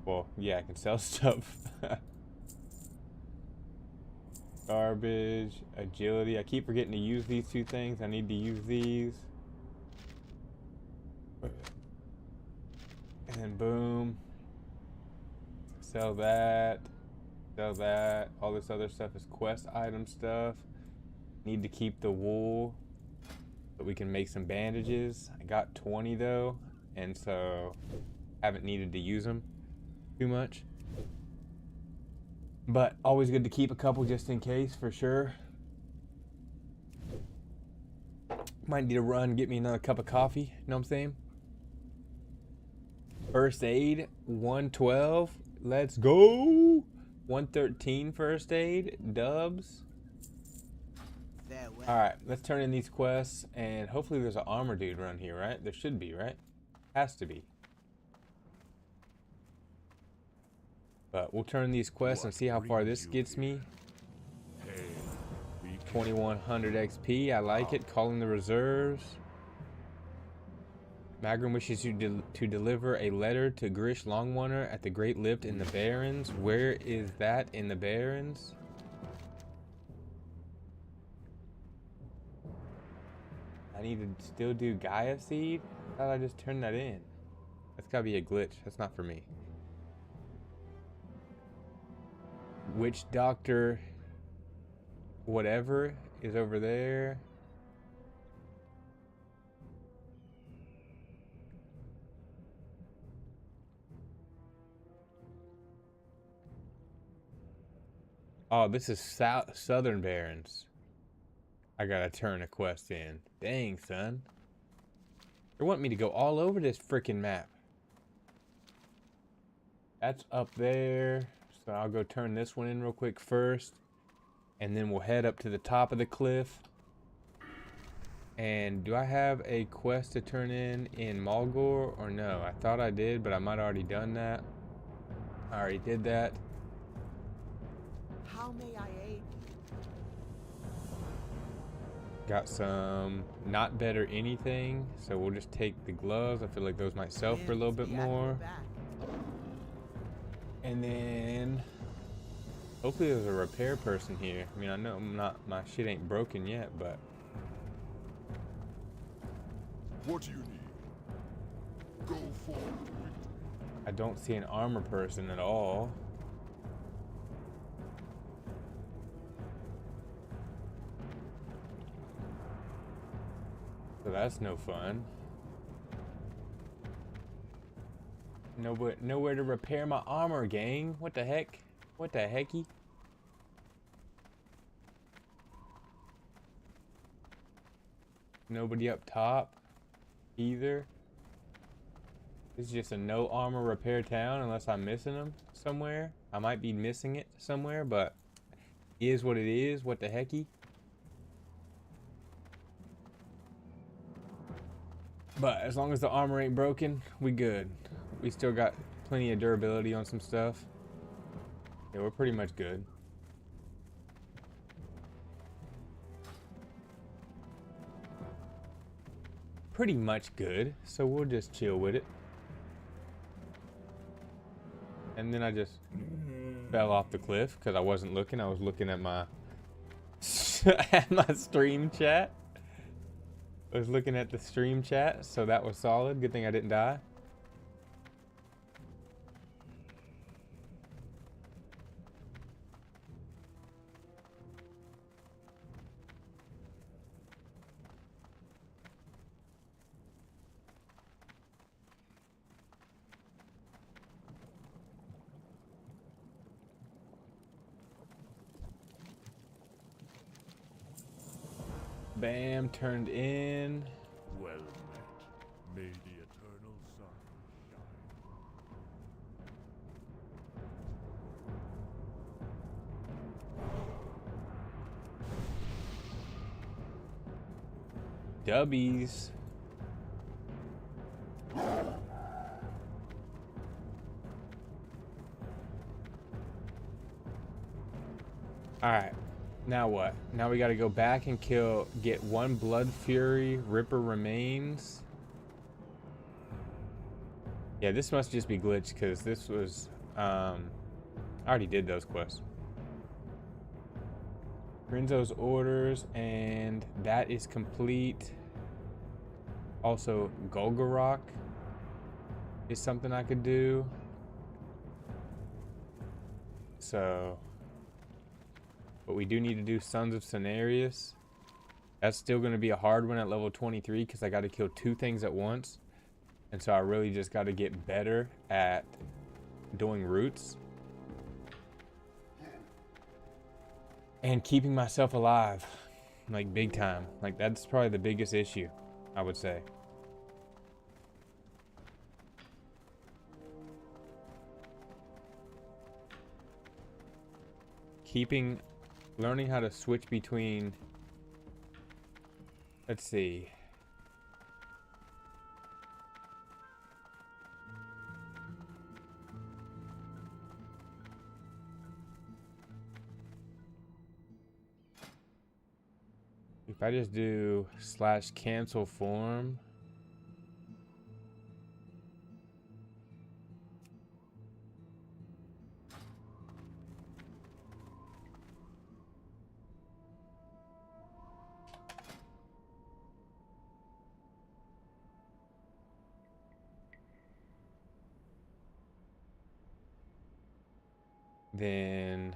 well, yeah, I can sell stuff. Garbage, agility. I keep forgetting to use these 2 things. I need to use these. And then boom. Sell that. Sell that. All this other stuff is quest item stuff. Need to keep the wool so we can make some bandages. I got 20 though, and so haven't needed to use them too much. But always good to keep a couple just in case, for sure. Might need to run, get me another cup of coffee, you know what I'm saying? First aid, 112. Let's go. 113 first aid, dubs. Alright, let's turn in these quests, and hopefully there's an armor dude around here, right? There should be, right? Has to be. But we'll turn these quests and see how far this gets me. 2100 XP, I like it. Calling the reserves. Magrum wishes you to deliver a letter to Grish Longwander at the Great Lift in the Barrens. Where is that in the Barrens? I need to still do Gaia Seed? I thought I just turned that in. That's gotta be a glitch. That's not for me. Witch Doctor whatever is over there. Oh, this is Southern Barrens. I gotta turn a quest in. Dang, son. They want me to go all over this freaking map. That's up there. So I'll go turn this one in real quick first. And then we'll head up to the top of the cliff. And do I have a quest to turn in Mulgore or no? I thought I did, but I might have already done that. I already did that. How may I aid you? Got some not better anything, so we'll just take the gloves. I feel like those might sell for a little bit more. And then hopefully there's a repair person here. I mean, I know my shit ain't broken yet, but what do you need? Go forward to victory. I don't see an armor person at all. So that's no fun. Nowhere to repair my armor, gang. What the heck? What the hecky? Nobody up top either. This is just a no armor repair town unless I'm missing them somewhere. I might be missing it somewhere, but it is what it is. What the hecky? But as long as the armor ain't broken, we good. We still got plenty of durability on some stuff. Yeah, we're pretty much good. Pretty much good, so we'll just chill with it. And then I just fell off the cliff because I wasn't looking. I was looking at my at my stream chat. I was looking at the stream chat, so that was solid. Good thing I didn't die. Bam, turned in. Well met. May the eternal sun shine. Dubbies. Alright. Now what? Now we gotta go back and get one Blood Fury, Ripper Remains. Yeah, this must just be glitched because this was, I already did those quests. Renzo's orders, and that is complete. Also, Golgorok is something I could do. So, but we do need to do Sons of Cenarius. That's still going to be a hard one at level 23 because I got to kill 2 things at once. And so I really just got to get better at doing roots. And keeping myself alive. Like big time. Like that's probably the biggest issue, I would say. Learning how to switch between, let's see. If I just do /cancel form. Then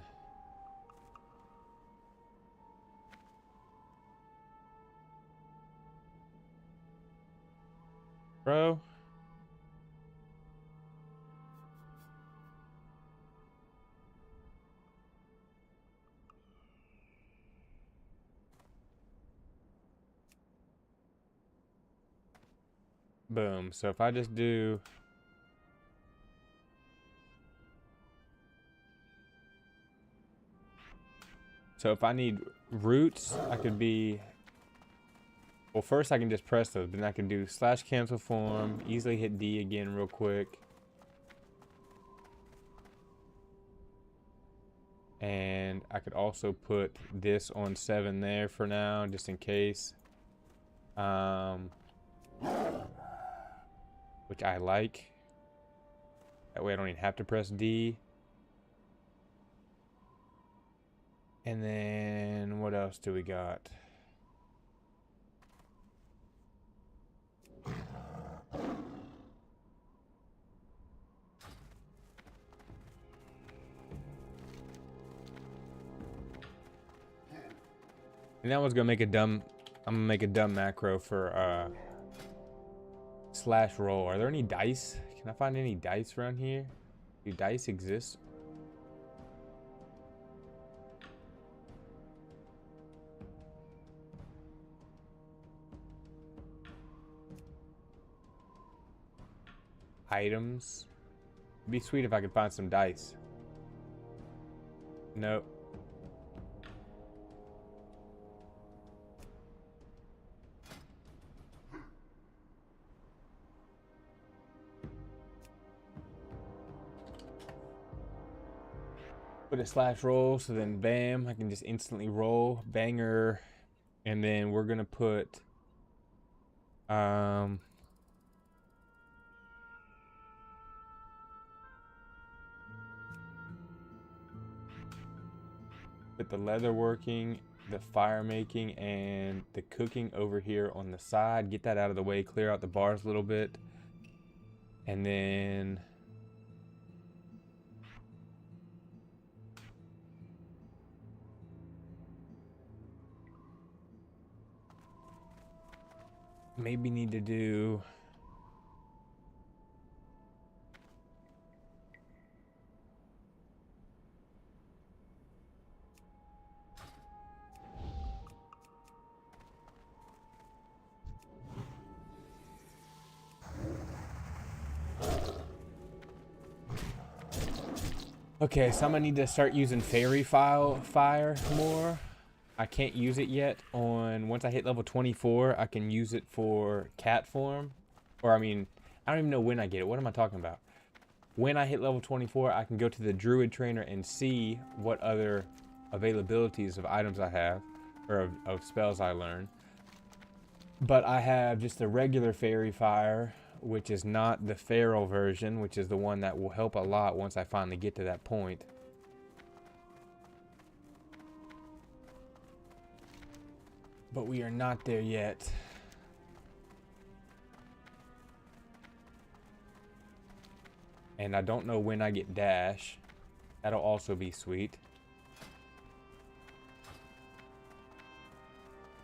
bro. Boom. So if I just do so if I need roots, I could be well first I can just press those, but then I can do slash cancel form, easily hit D again real quick. And I could also put this on 7 there for now, just in case. Which I like. That way I don't even have to press D. And then what else do we got? And that one's gonna make a dumb. I'm gonna make a dumb macro for slash roll. Are there any dice? Can I find any dice around here? Do dice exist? Items. It'd be sweet if I could find some dice. Nope. Put a slash roll, so then bam, I can just instantly roll. Banger. And then we're gonna put put the leather working, the fire making, and the cooking over here on the side. Get that out of the way, clear out the bars a little bit. And then maybe need to do okay, so I'm gonna need to start using fairy fire more. I can't use it yet. Once I hit level 24, I can use it for cat form. Or I mean, I don't even know when I get it. What am I talking about? When I hit level 24, I can go to the Druid trainer and see what other availabilities of items I have, or of spells I learn. But I have just a regular fairy fire, which is not the feral version, which is the one that will help a lot once I finally get to that point. But we are not there yet. And I don't know when I get dash. That'll also be sweet.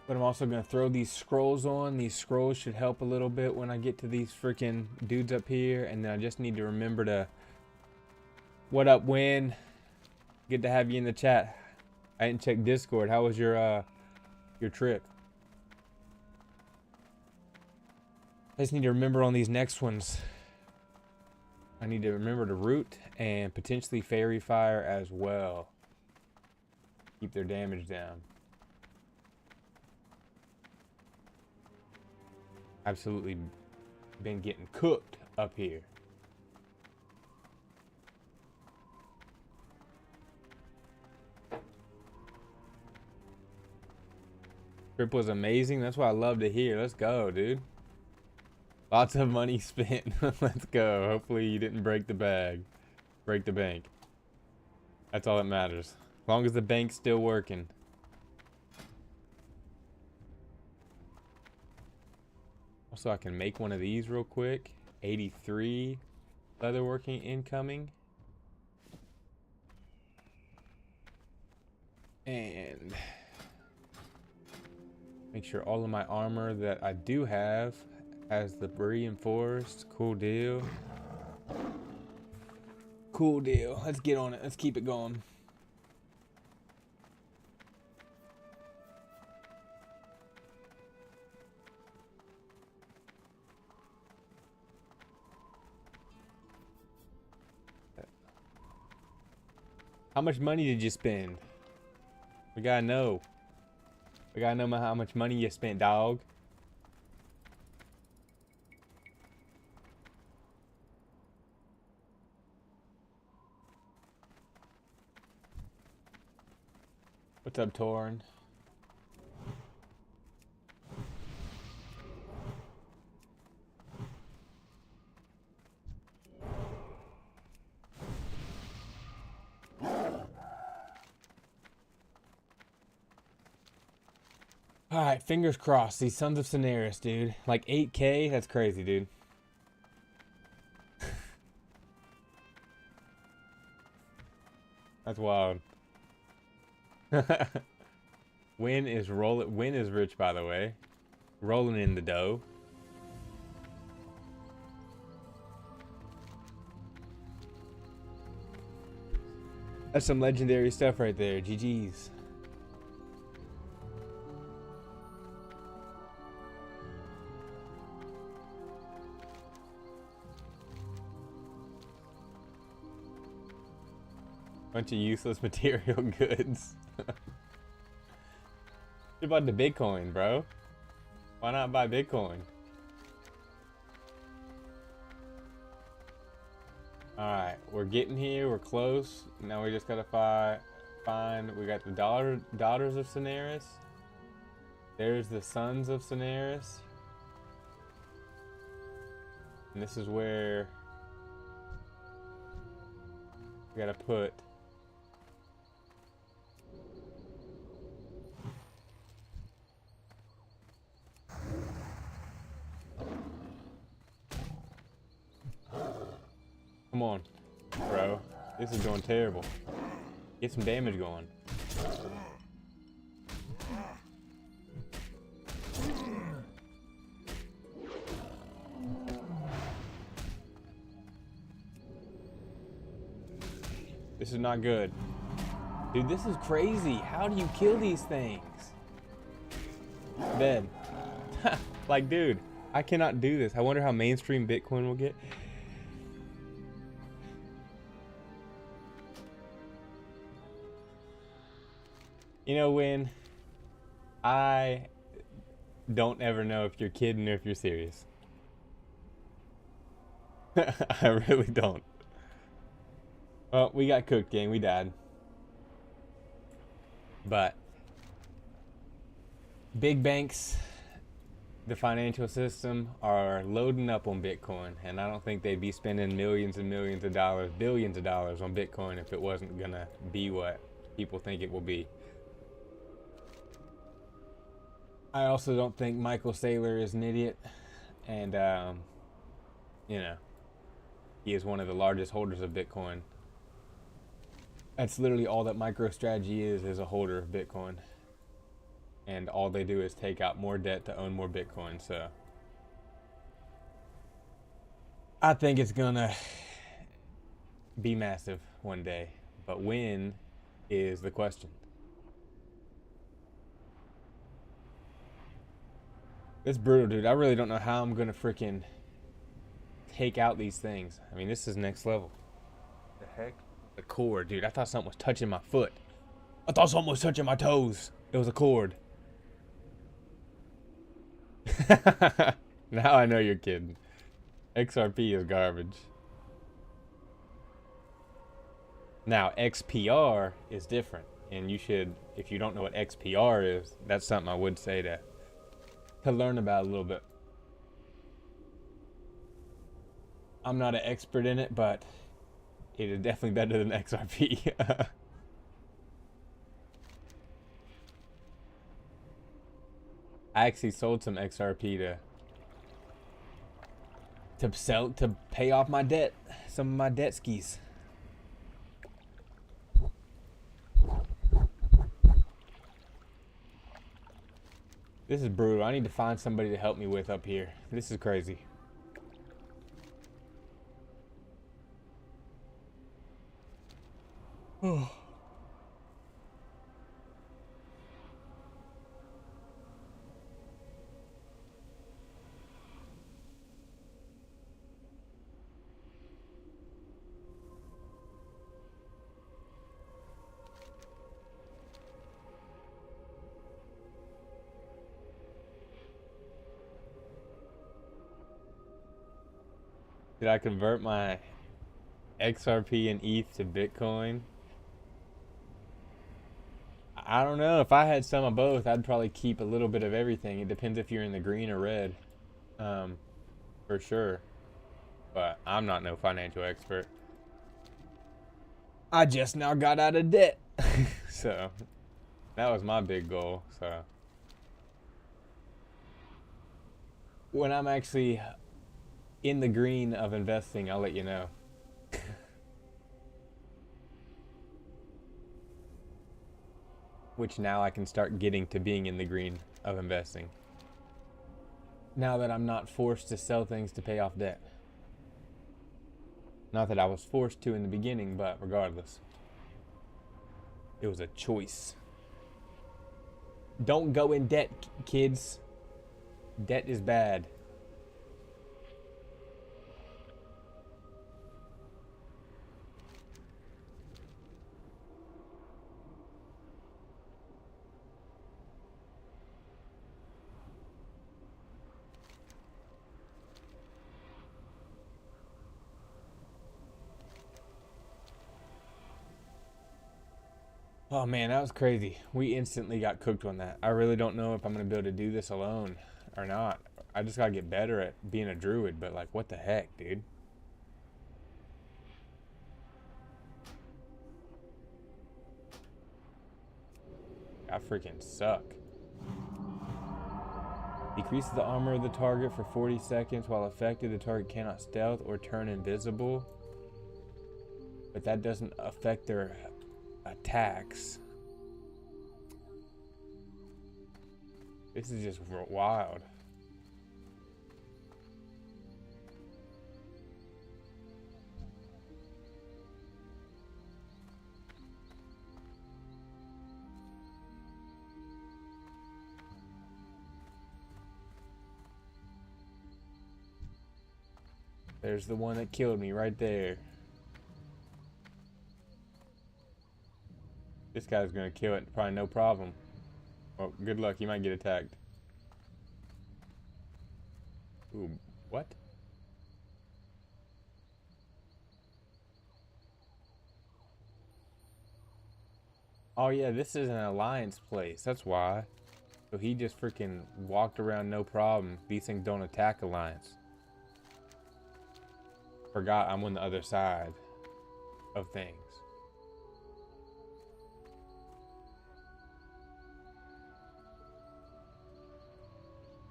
But I'm also going to throw these scrolls on. These scrolls should help a little bit when I get to these freaking dudes up here. And then I just need to remember to... What up, Win? Good to have you in the chat. I didn't check Discord. How was your trip? I just need to remember on these next ones. I need to remember to root and potentially fairy fire as well. Keep their damage down. Absolutely been getting cooked up here. Trip was amazing. That's what I love to hear. Let's go, dude. Lots of money spent. Let's go. Hopefully you didn't break the bag. Break the bank. That's all that matters. As long as the bank's still working. Also, I can make one of these real quick. 83 leatherworking incoming. And make sure all of my armor that I do have has the reinforced. Cool deal. Cool deal. Let's get on it. Let's keep it going. How much money did you spend? We gotta know. We gotta know how much money you spent, dog. What's up, Torn? Alright, fingers crossed. These Sons of Cineris, dude. Like 8K? That's crazy, dude. That's wild. Win is rich, by the way. Rolling in the dough. That's some legendary stuff right there. GG's. Bunch of useless material goods. What about the Bitcoin, bro? Why not buy Bitcoin? Alright, we're getting here. We're close. Now we just gotta find. We got the daughters of Cineris. There's the sons of Cineris. And this is where we gotta put. Come on, bro. This is going terrible. Get some damage going. This is not good. Dude, this is crazy. How do you kill these things? Dead. Like, dude, I cannot do this. I wonder how mainstream Bitcoin will get. You know, when I don't ever know if you're kidding or if you're serious. I really don't. Well, we got cooked, gang. We died. But big banks, the financial system, are loading up on Bitcoin. And I don't think they'd be spending millions and millions of dollars, billions of dollars on Bitcoin if it wasn't going to be what people think it will be. I also don't think Michael Saylor is an idiot, and you know, he is one of the largest holders of Bitcoin. That's literally all that MicroStrategy is a holder of Bitcoin, and all they do is take out more debt to own more Bitcoin. So I think it's gonna be massive one day, but when is the question. It's brutal, dude. I really don't know how I'm gonna freaking take out these things. I mean, this is next level. The heck? The cord, dude. I thought something was touching my foot. I thought something was touching my toes. It was a cord. Now I know you're kidding. XRP is garbage. Now, XPR is different. And you should, if you don't know what XPR is, that's something I would say to learn about a little bit. I'm not an expert in it, but it is definitely better than XRP. I actually sold some XRP to pay off my debt, some of my debt skis. This is brutal. I need to find somebody to help me with up here. This is crazy. Oh. Did I convert my XRP and ETH to Bitcoin? I don't know. If I had some of both, I'd probably keep a little bit of everything. It depends if you're in the green or red, for sure. But I'm not no financial expert. I just now got out of debt. So that was my big goal. So when I'm actually in the green of investing, I'll let you know. Which now I can start getting to being in the green of investing. Now that I'm not forced to sell things to pay off debt. Not that I was forced to in the beginning, but regardless. It was a choice. Don't go in debt, kids. Debt is bad. Oh man, that was crazy. We instantly got cooked on that. I really don't know if I'm going to be able to do this alone or not. I just got to get better at being a druid, but like, what the heck, dude? I freaking suck. Decreases the armor of the target for 40 seconds. While affected, the target cannot stealth or turn invisible. But that doesn't affect their attacks. This is just wild. There's the one that killed me right there. This guy's gonna kill it, probably no problem. Well, good luck, you might get attacked. Ooh, what? Oh yeah, this is an alliance place, that's why. So he just freaking walked around no problem. These things don't attack alliance. Forgot I'm on the other side of things.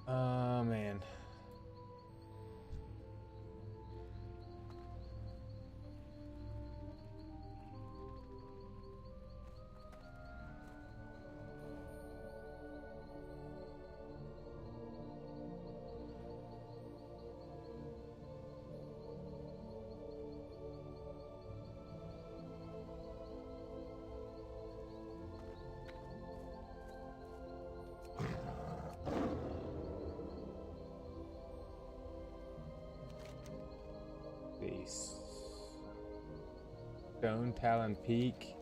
Oh man. Stonetalon Peak.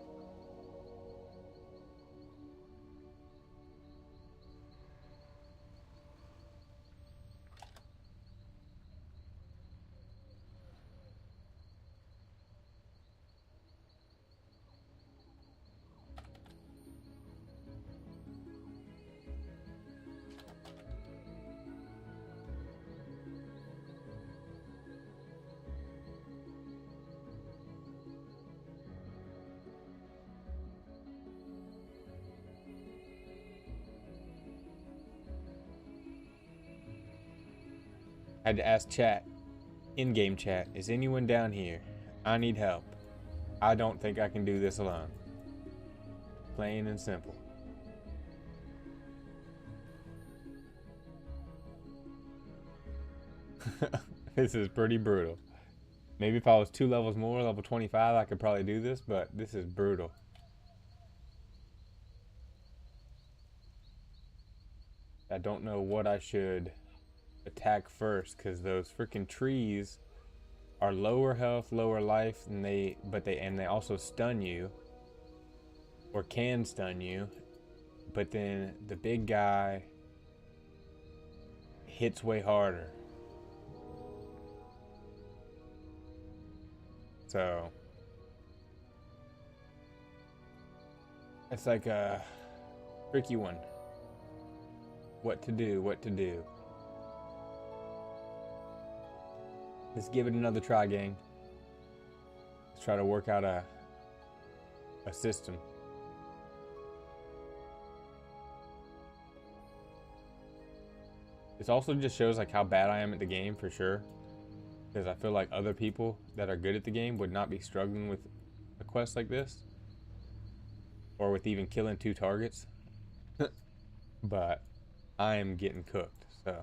I had to ask chat, in-game chat, is anyone down here? I need help. I don't think I can do this alone. Plain and simple. This is pretty brutal. Maybe if I was 2 levels more, level 25, I could probably do this, but this is brutal. I don't know what I should attack first, because those freaking trees are lower health, lower life, and they also stun you, or can stun you. But then the big guy hits way harder. So it's like a tricky one. What to do, what to do. Let's give it another try, gang. Let's try to work out a system. This also just shows like how bad I am at the game for sure. Because I feel like other people that are good at the game would not be struggling with a quest like this. Or with even killing 2 targets. But I am getting cooked, so.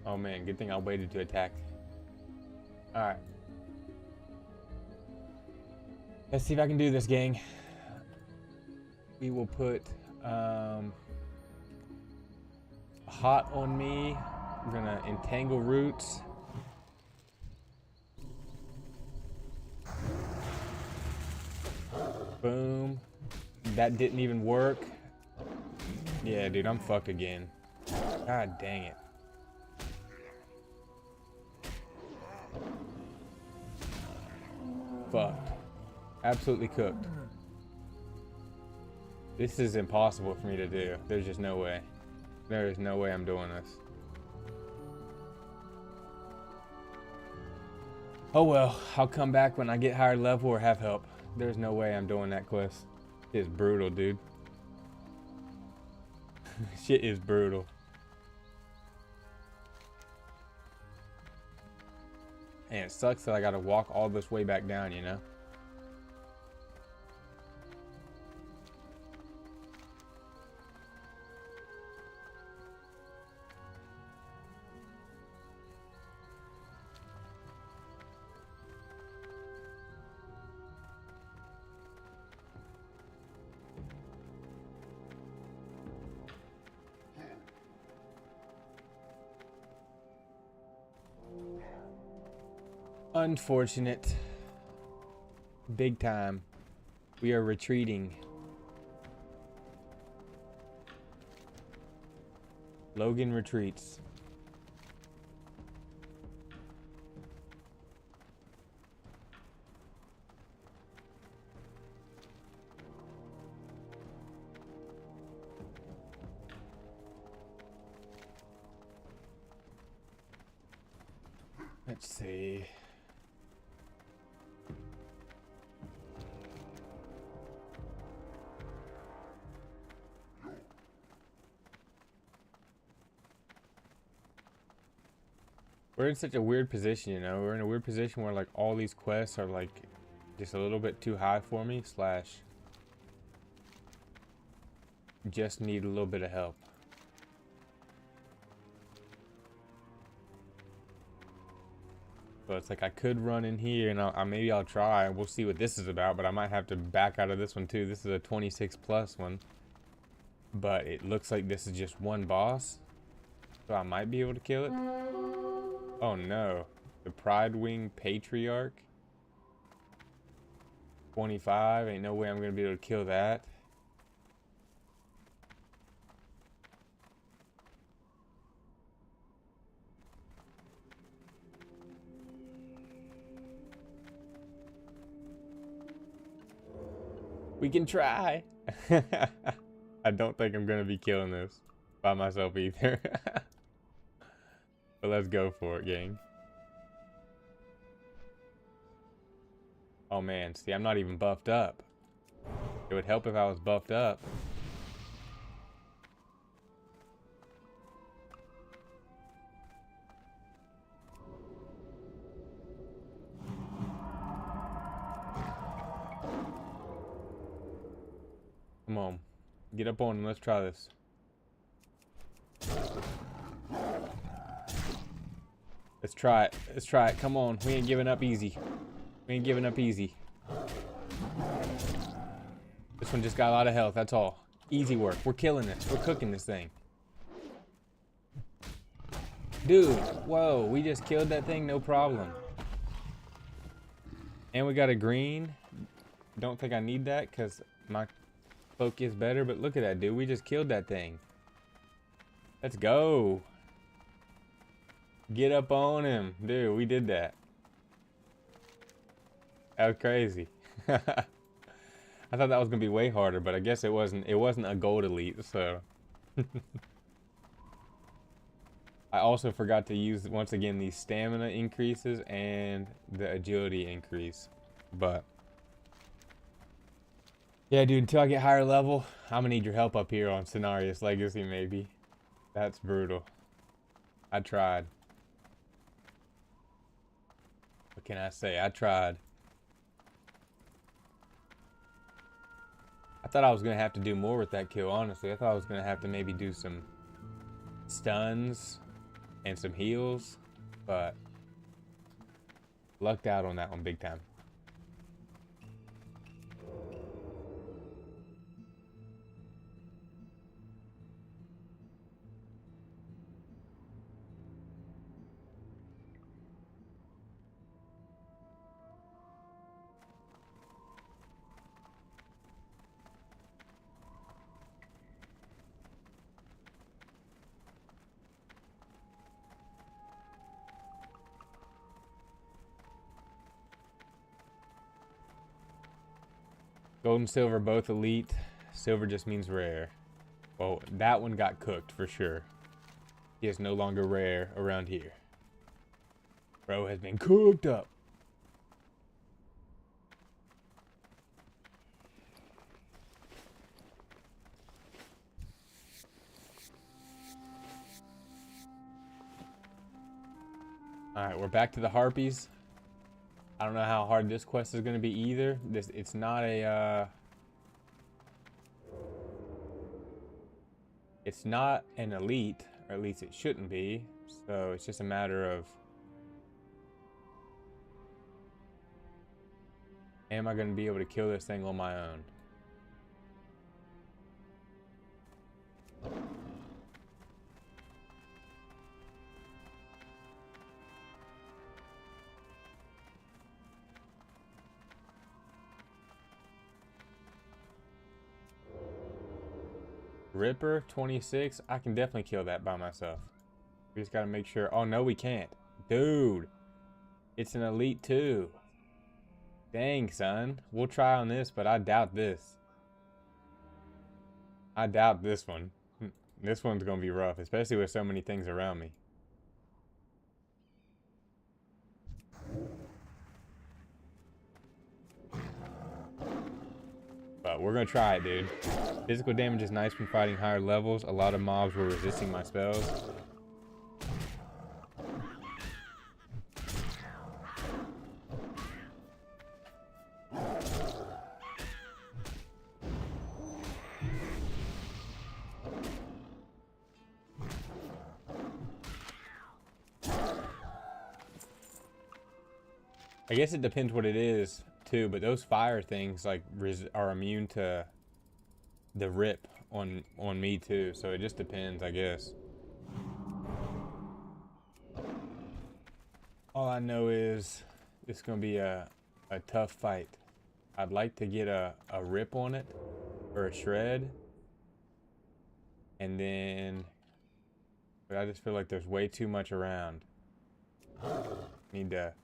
Oh man, good thing I waited to attack. Alright. Let's see if I can do this, gang. We will put hot on me. We're gonna entangle roots. Boom. That didn't even work. Yeah, dude, I'm fucked again. God dang it. Fucked. Absolutely cooked. This is impossible for me to do. There's just no way. There is no way I'm doing this. Oh well, I'll come back when I get higher level or have help. There's no way I'm doing that quest. It's brutal, dude. Shit is brutal. And it sucks that I gotta walk all this way back down, you know? Unfortunate. Big time. We are retreating. Logan retreats. Let's see. We're in such a weird position, you know? We're in a weird position where, like, all these quests are, like, just a little bit too high for me, slash just need a little bit of help. So it's like I could run in here and maybe I'll try. We'll see what this is about, but I might have to back out of this one too. This is a 26 plus one. But it looks like this is just one boss. So I might be able to kill it. Oh no. The Pride Wing Patriarch. 25. Ain't no way I'm going to be able to kill that. We can try. I don't think I'm going to be killing this by myself either. But let's go for it, gang. Oh man, see, I'm not even buffed up. It would help if I was buffed up. Come on. Get up on him. Let's try this. Let's try it. Let's try it. Come on. We ain't giving up easy. We ain't giving up easy. This one just got a lot of health. That's all. Easy work. We're killing this. We're cooking this thing. Dude. Whoa. We just killed that thing. No problem. And we got a green. Don't think I need that because my cloak is better. But look at that, dude. We just killed that thing. Let's go. Get up on him. Dude, we did that. That was crazy. I thought that was gonna be way harder, but I guess it wasn't. It wasn't a gold elite, so. I also forgot to use once again these stamina increases and the agility increase, but yeah, dude. Until I get higher level, I'm gonna need your help up here on Cenarius Legacy, maybe. That's brutal. I tried. What can I say? I tried. I thought I was going to have to do more with that kill, honestly. I thought I was going to have to maybe do some stuns and some heals, but lucked out on that one big time. Gold and silver both elite. Silver just means rare. Well, that one got cooked for sure. He is no longer rare around here. Bro has been cooked up. Alright, we're back to the Harpies. I don't know how hard this quest is going to be either. It's not a, it's not an elite, or at least it shouldn't be. So it's just a matter of, am I going to be able to kill this thing on my own? Ripper 26, I can definitely kill that by myself. We just gotta make sure. Oh no, we can't. Dude, it's an elite too. Dang, son. We'll try on this, but I doubt this. I doubt this one. This one's gonna be rough, especially with so many things around me. But we're gonna try it, dude. Physical damage is nice when fighting higher levels. A lot of mobs were resisting my spells. I guess it depends what it is too, but those fire things like are immune to the rip on me too, so it just depends, I guess. All I know is it's gonna be a tough fight. I'd like to get a rip on it or a shred, and then, but I just feel like there's way too much around. Need to.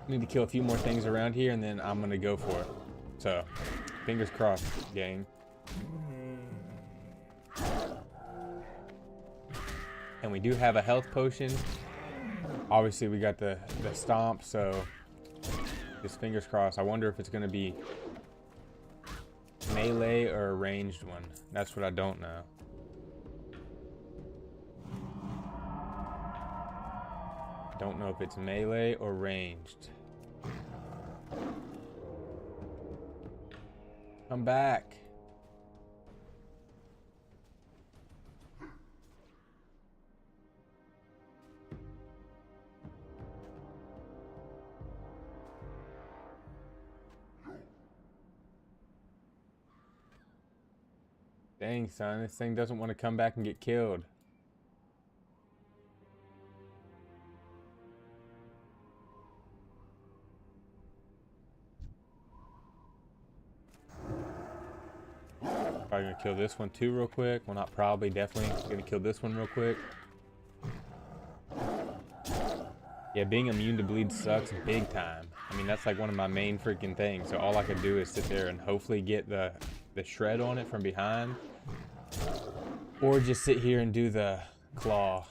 Need to kill a few more things around here, and then I'm gonna go for it. So, fingers crossed, gang. And we do have a health potion. Obviously, we got the stomp, so just fingers crossed. I wonder if it's going to be melee or a ranged one. That's what I don't know. Don't know if it's melee or ranged. Come back. Dang, son, this thing doesn't want to come back and get killed. Probably gonna kill this one too real quick. Well, not probably, definitely gonna kill this one real quick. Yeah, being immune to bleed sucks big time. I mean, that's like one of my main freaking things. So all I can do is sit there and hopefully get the shred on it from behind. Or just sit here and do the claw.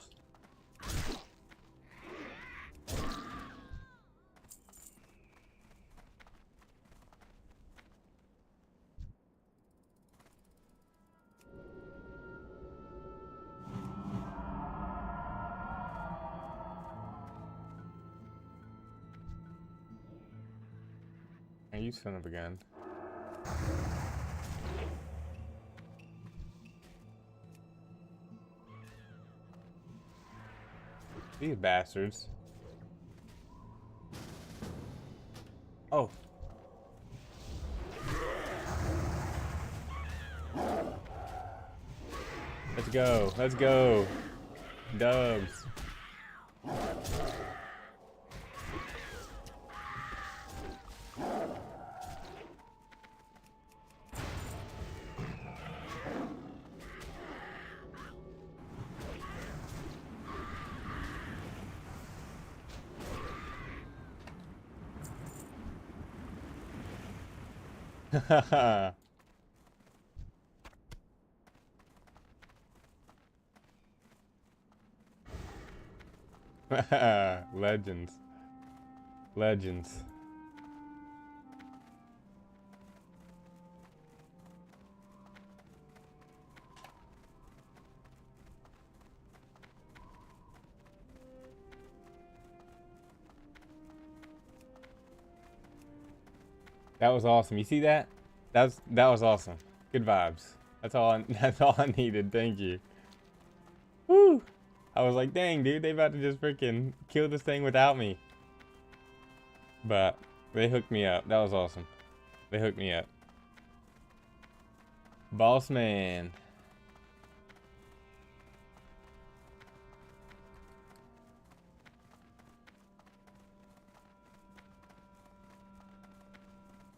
Hey, you son of a gun. These bastards. Oh. Let's go. Let's go. Dubs. Legends. Legends. That was awesome. You see that? That was awesome. Good vibes. That's all I needed. Thank you. Woo! I was like, dang, dude, they about to just freaking kill this thing without me. But they hooked me up. That was awesome. They hooked me up. Boss man.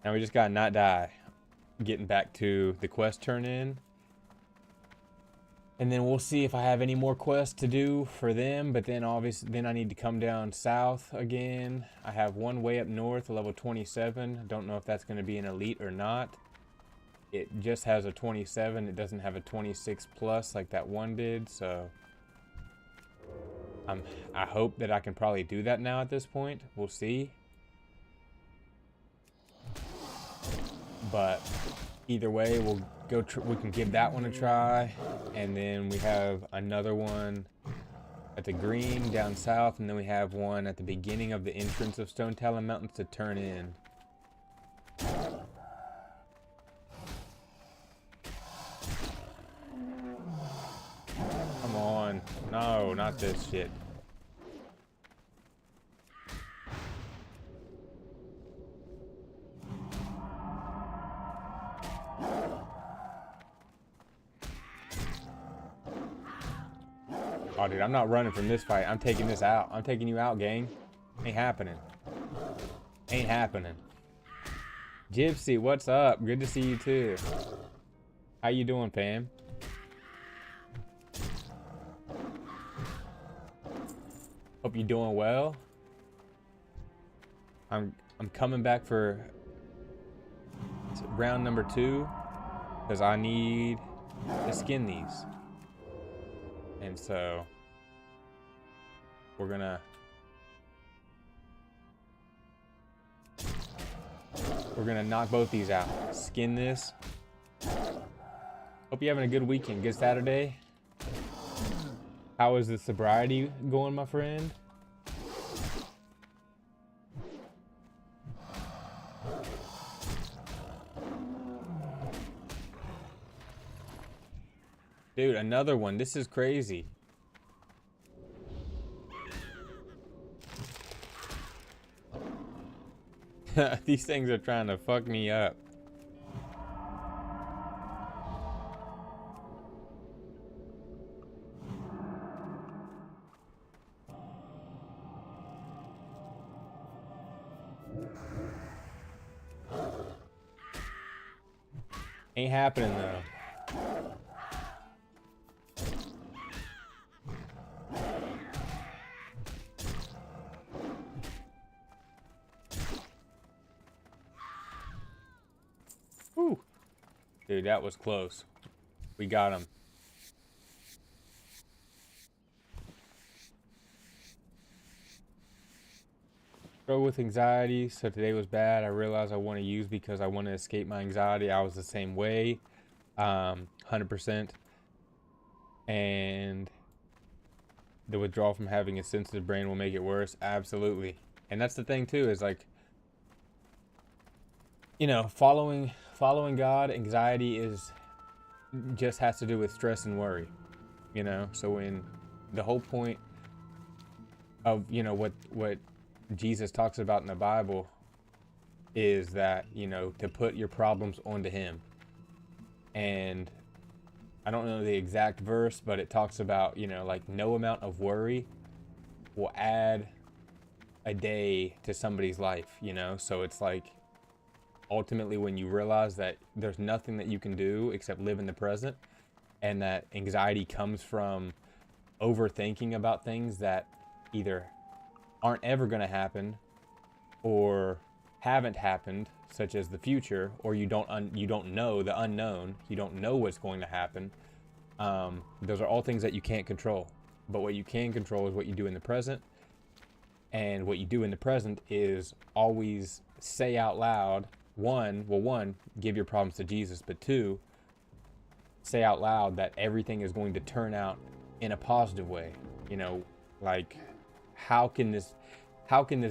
And we just gotta not die. Getting back to the quest turn in. And then we'll see if I have any more quests to do for them. But then obviously, then I need to come down south again. I have one way up north, level 27. Don't know if that's going to be an elite or not. It just has a 27. It doesn't have a 26 plus like that one did. So I hope that I can probably do that now at this point. We'll see. But either way, we'll go. We can give that one a try, and then we have another one at the green down south, and then we have one at the beginning of the entrance of Stonetalon Mountains to turn in. Come on, no, not this shit. Oh, dude, I'm not running from this fight. I'm taking this out. I'm taking you out, gang. Ain't happening. Ain't happening. Gypsy, what's up? Good to see you, too. How you doing, fam? Hope you're doing well. I'm coming back for round number 2 because I need to skin these. And so We're gonna knock both these out. Skin this. Hope you're having a good weekend. Good Saturday. How is the sobriety going, my friend? Dude, another one. This is crazy. These things are trying to fuck me up. Ain't happening though. Whew. Dude, that was close. We got him. Struggle with anxiety, so today was bad. I realized I want to use because I want to escape my anxiety. I was the same way, 100%. And the withdrawal from having a sensitive brain will make it worse. Absolutely. And that's the thing too, is like, you know, following God, anxiety is just has to do with stress and worry, you know. So when the whole point of, you know, what Jesus talks about in the Bible is that, you know, to put your problems onto him. And I don't know the exact verse, but it talks about, you know, like no amount of worry will add a day to somebody's life, you know. So it's like, ultimately, when you realize that there's nothing that you can do except live in the present, and that anxiety comes from overthinking about things that either aren't ever going to happen or haven't happened, such as the future, or you don't know the unknown, you don't know what's going to happen. Those are all things that you can't control. But what you can control is what you do in the present. And what you do in the present is always say out loud, one, give your problems to Jesus, but two, say out loud that everything is going to turn out in a positive way. You know, like, how can this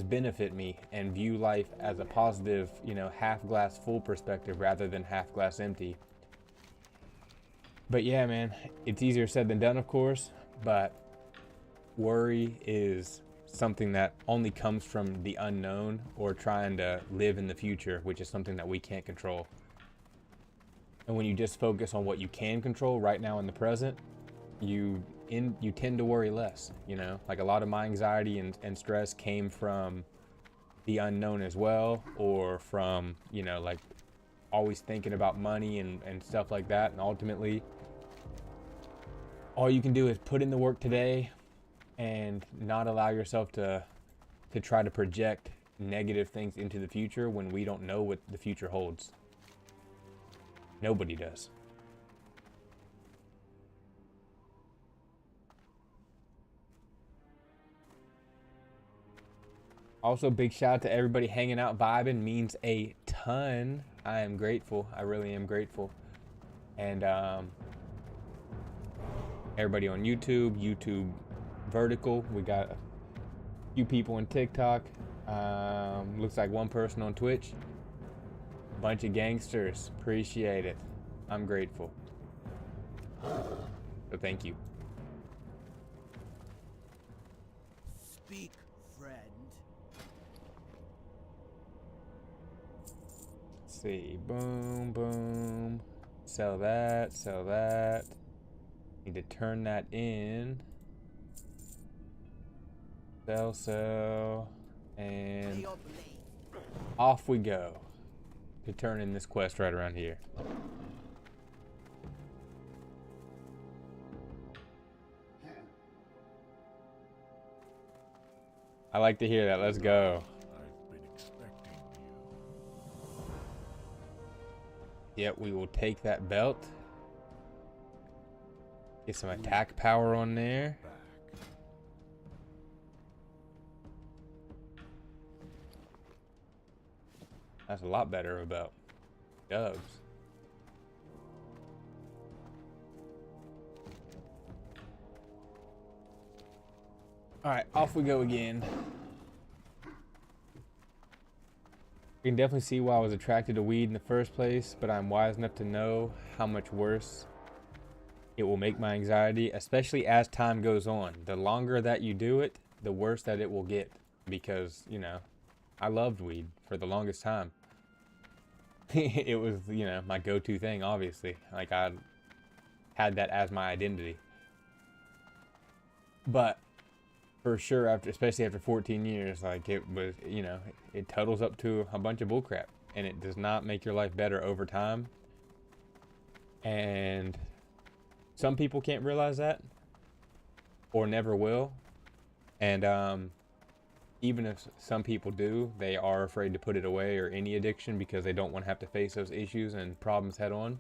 benefit me, and view life as a positive, you know, half glass full perspective rather than half glass empty. But yeah, man, it's easier said than done, of course, but worry is something that only comes from the unknown or trying to live in the future, which is something that we can't control. And when you just focus on what you can control right now in the present, you tend to worry less, you know. Like, a lot of my anxiety and stress came from the unknown as well, or from, you know, like always thinking about money and stuff like that. And ultimately, all you can do is put in the work today and not allow yourself to try to project negative things into the future when we don't know what the future holds. Nobody does. Also, big shout out to everybody hanging out, vibing, means a ton. I am grateful. I really am grateful. And everybody on YouTube vertical. We got a few people on TikTok. Looks like one person on Twitch. Bunch of gangsters. Appreciate it. I'm grateful. So thank you. Speak, friend. Let's see. Boom, boom. Sell that. Sell that. Need to turn that in. Sell, and off we go to turn in this quest right around here. I like to hear that. Let's go. I've been expecting you. Yep, we will take that belt. Get some attack power on there. That's a lot better about dubs. Alright, off we go again. You can definitely see why I was attracted to weed in the first place, but I'm wise enough to know how much worse it will make my anxiety, especially as time goes on. The longer that you do it, the worse that it will get. Because, you know, I loved weed for the longest time. It was, you know, my go-to thing, obviously. Like, I had that as my identity. But for sure, especially after 14 years, like, it was, you know, it totals up to a bunch of bullcrap. And it does not make your life better over time. And some people can't realize that. Or never will. And, even if some people do, they are afraid to put it away, or any addiction, because they don't want to have to face those issues and problems head on.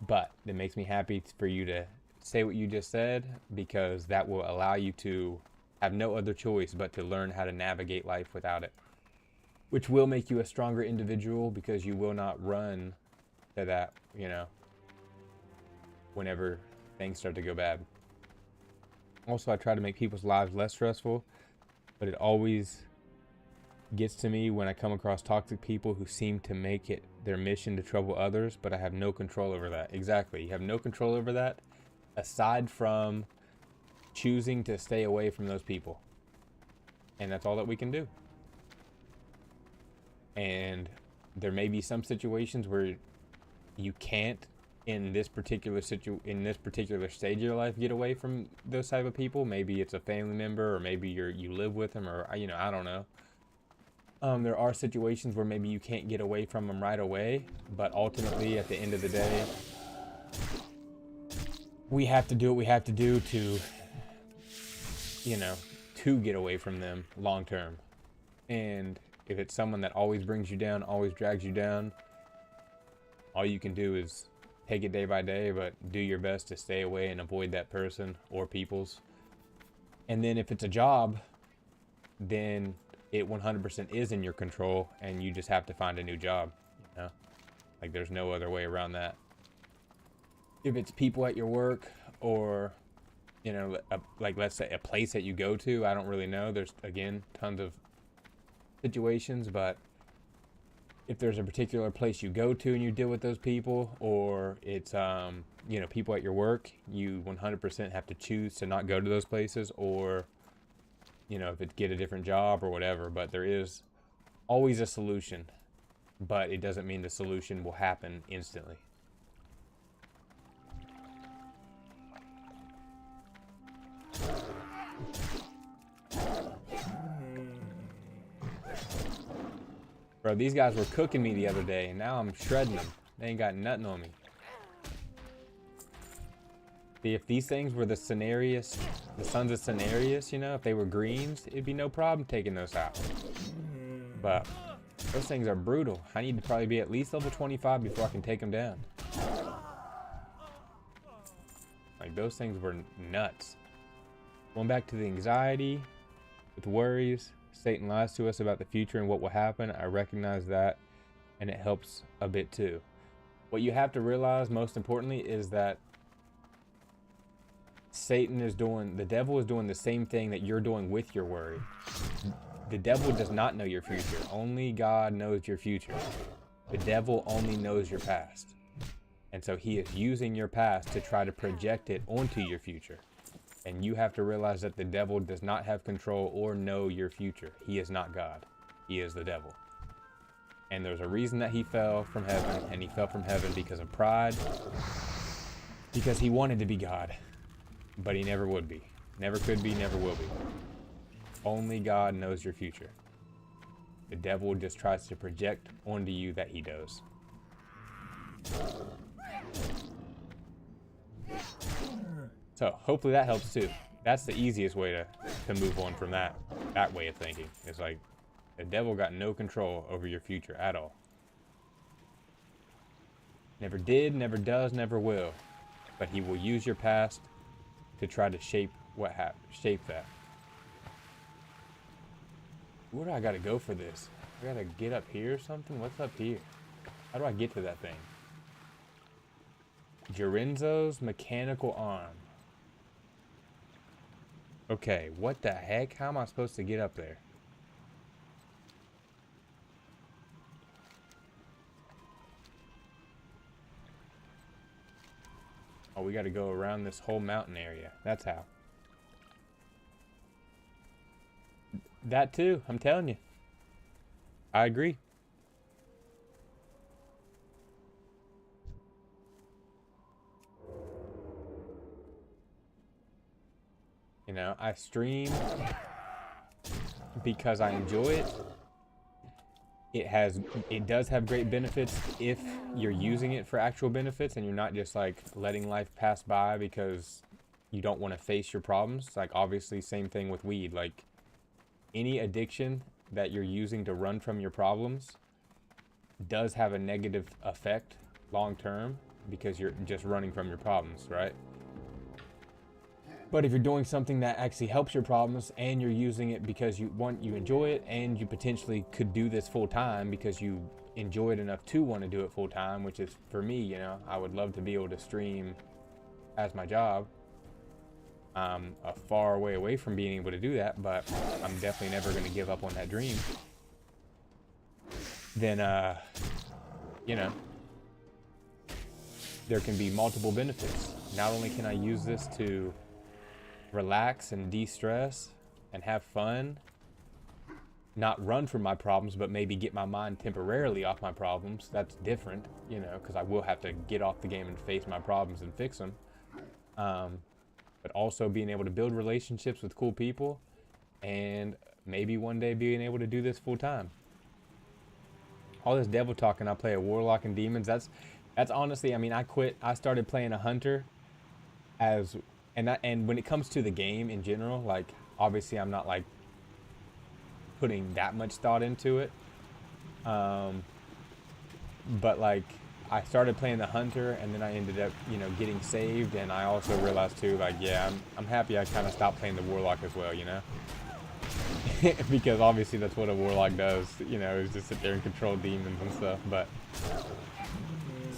But it makes me happy for you to say what you just said, because that will allow you to have no other choice but to learn how to navigate life without it. Which will make you a stronger individual, because you will not run to that, you know, whenever things start to go bad. Also, I try to make people's lives less stressful. But it always gets to me when I come across toxic people who seem to make it their mission to trouble others, but I have no control over that. Exactly. You have no control over that, aside from choosing to stay away from those people. And that's all that we can do. And there may be some situations where you can't, in this particular stage of your life, get away from those type of people. Maybe it's a family member, or maybe you live with them, or, you know, I don't know. There are situations where maybe you can't get away from them right away, but ultimately, at the end of the day, we have to do what we have to do to, you know, to get away from them long term. And if it's someone that always brings you down, always drags you down, all you can do is take it day by day, but do your best to stay away and avoid that person or peoples. And then if it's a job, then it 100% is in your control, and you just have to find a new job, you know? Like, there's no other way around that. If it's people at your work, or, you know, like, let's say a place that you go to, I don't really know. There's, again, tons of situations, but if there's a particular place you go to and you deal with those people, or it's, you know, people at your work, you 100% have to choose to not go to those places, or, you know, if it's get a different job or whatever. But there is always a solution, but it doesn't mean the solution will happen instantly. Bro, these guys were cooking me the other day, and now I'm shredding them. They ain't got nothing on me. See, if these things were the Cenarius, the sons of Cenarius, you know, if they were greens, it'd be no problem taking those out. But those things are brutal. I need to probably be at least level 25 before I can take them down. Like, those things were nuts. Going back to the anxiety, with worries, Satan lies to us about the future and what will happen. I recognize that, and it helps a bit too. What you have to realize, most importantly, is that the devil is doing the same thing that you're doing with your worry. The devil does not know your future. Only God knows your future. The devil only knows your past. And so he is using your past to try to project it onto your future. And you have to realize that the devil does not have control or know your future. He is not God. He is the devil. And there's a reason that he fell from heaven, and he fell from heaven because of pride, because he wanted to be God, but he never would be. Never could be, never will be. Only God knows your future. The devil just tries to project onto you that he does. So hopefully that helps too. That's the easiest way to move on from that way of thinking. It's like the devil got no control over your future at all. Never did, never does, never will. But he will use your past to try to shape that. Where do I gotta go for this? I gotta get up here or something? What's up here? How do I get to that thing? Jorenzo's mechanical arm. Okay, what the heck? How am I supposed to get up there? Oh, we gotta go around this whole mountain area. That's how. That too, I'm telling you. I agree. You know, I stream because I enjoy it. It does have great benefits if you're using it for actual benefits and you're not just like letting life pass by because you don't want to face your problems. Like obviously same thing with weed. Like any addiction that you're using to run from your problems does have a negative effect long term because you're just running from your problems, right? But if you're doing something that actually helps your problems and you're using it because you enjoy it and you potentially could do this full time because you enjoy it enough to want to do it full time, which is for me, you know, I would love to be able to stream as my job. I'm a far way away from being able to do that, but I'm definitely never going to give up on that dream. Then, you know, there can be multiple benefits. Not only can I use this to relax and de-stress and have fun, not run from my problems, but maybe get my mind temporarily off my problems. That's different, you know, because I will have to get off the game and face my problems and fix them. But also being able to build relationships with cool people and maybe one day being able to do this full time. All this devil talking, I play a warlock and demons. That's honestly, I mean, I started playing a hunter and when it comes to the game in general, like obviously I'm not like putting that much thought into it. But like I started playing the hunter and then I ended up, you know, getting saved, and I also realized too, like, yeah, I'm happy I kind of stopped playing the warlock as well, you know? Because obviously that's what a warlock does, you know, is just sit there and control demons and stuff. But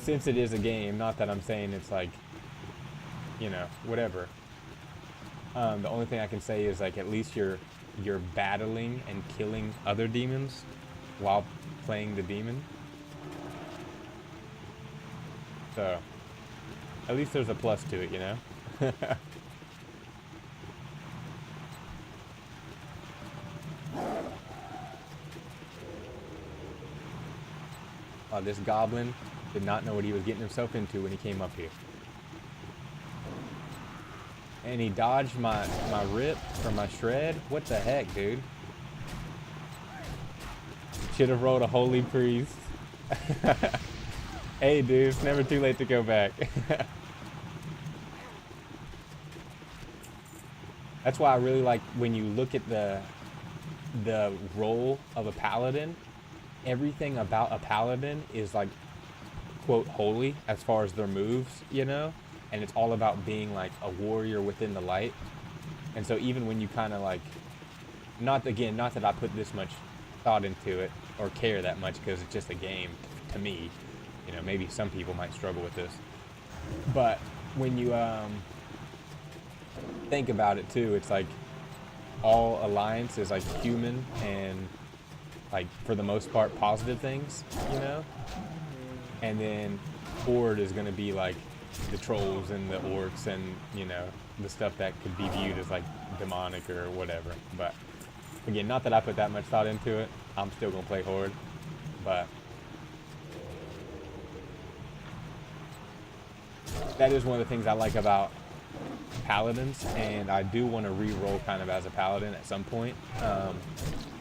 since it is a game, not that I'm saying it's like, you know, whatever. The only thing I can say is like at least you're battling and killing other demons while playing the demon. So at least there's a plus to it, you know? This goblin did not know what he was getting himself into when he came up here. And he dodged my rip or my shred? What the heck, dude? Should have rolled a holy priest. Hey, dude, it's never too late to go back. That's why I really like when you look at the role of a paladin. Everything about a paladin is like, quote, holy as far as their moves, you know? And it's all about being like a warrior within the light. And so even when you kind of like, not that I put this much thought into it or care that much because it's just a game to me, you know, maybe some people might struggle with this. But when you think about it too, it's like all alliance is like human and like for the most part positive things, you know? And then horde is going to be like the trolls and the orcs and, you know, the stuff that could be viewed as like demonic or whatever. But again, not that I put that much thought into it. I'm still going to play horde, but that is one of the things I like about paladins, and I do want to re-roll kind of as a paladin at some point.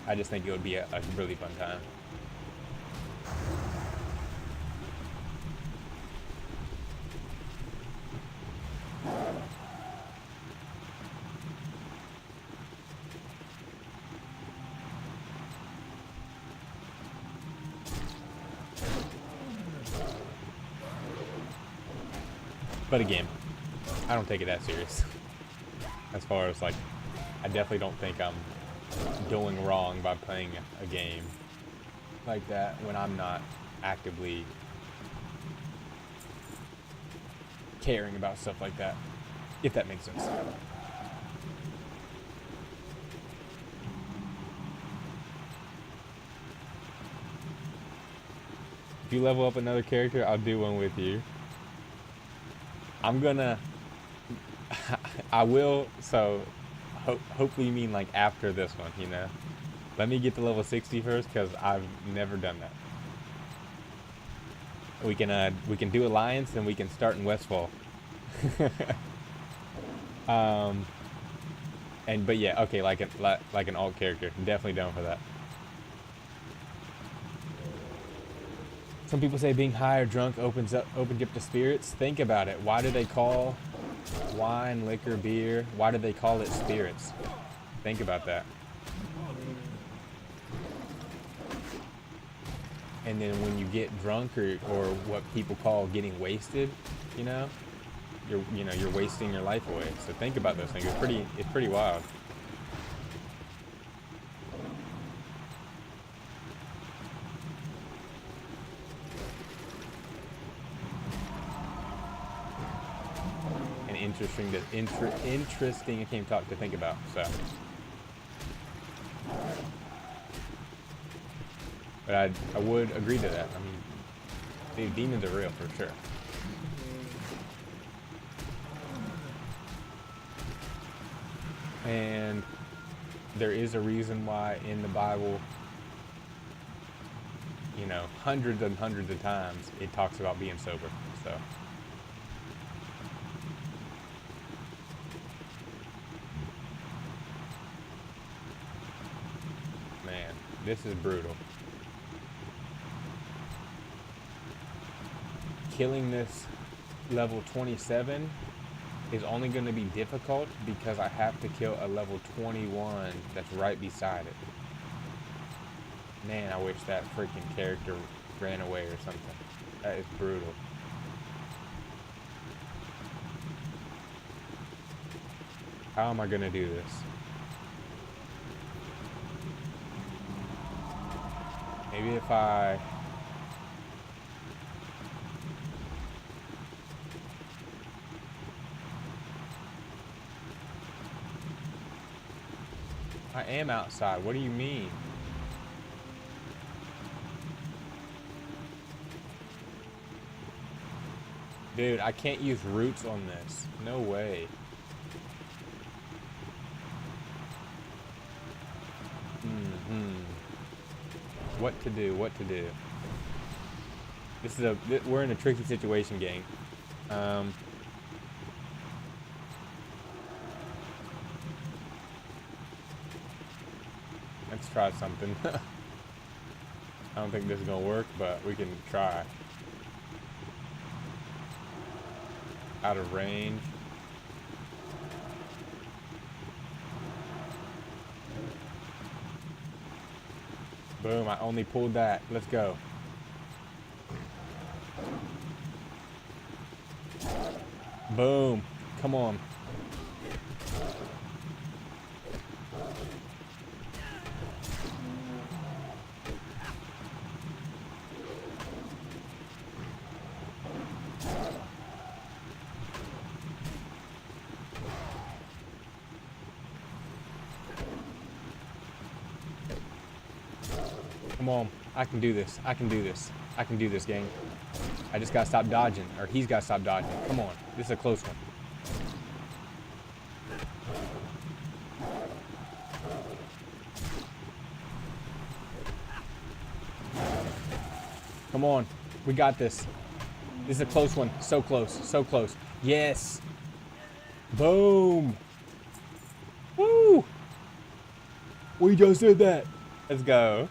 I just think it would be a really fun time. But again, I don't take it that serious. As far as like, I definitely don't think I'm doing wrong by playing a game. like that when I'm not actively caring about stuff like that, if that makes sense. If you level up another character, I'll do one with you. I'm gonna I will, so hopefully you mean like after this one, you know. Let me get to level 60 first, because I've never done that. We can do Alliance, and we can start in Westfall. But yeah, okay, like an alt character, definitely down for that. Some people say being high or drunk opens you up to spirits. Think about it. Why do they call wine, liquor, beer? Why do they call it spirits? Think about that. And then when you get drunk, or what people call getting wasted, you know, you're wasting your life away. So think about those things. It's pretty wild. And interesting. I can't talk to think about. So. But I would agree to that. I mean, demons are real for sure. And there is a reason why in the Bible, you know, hundreds and hundreds of times it talks about being sober. So. Man, this is brutal. Killing this level 27 is only going to be difficult because I have to kill a level 21 that's right beside it. Man, I wish that freaking character ran away or something. That is brutal. How am I going to do this? Maybe if I... I am outside. What do you mean? Dude, I can't use roots on this. No way. What to do? What to do? We're in a tricky situation, gang. Let's try something. I don't think this is gonna work, but we can try. Out of range. Boom, I only pulled that. Let's go. Boom. Come on. Come on. I can do this. I can do this. I can do this, gang. I just gotta stop dodging. Or he's gotta stop dodging. Come on. This is a close one. Come on. We got this. This is a close one. So close. So close. Yes. Boom. Woo. We just did that. Let's go.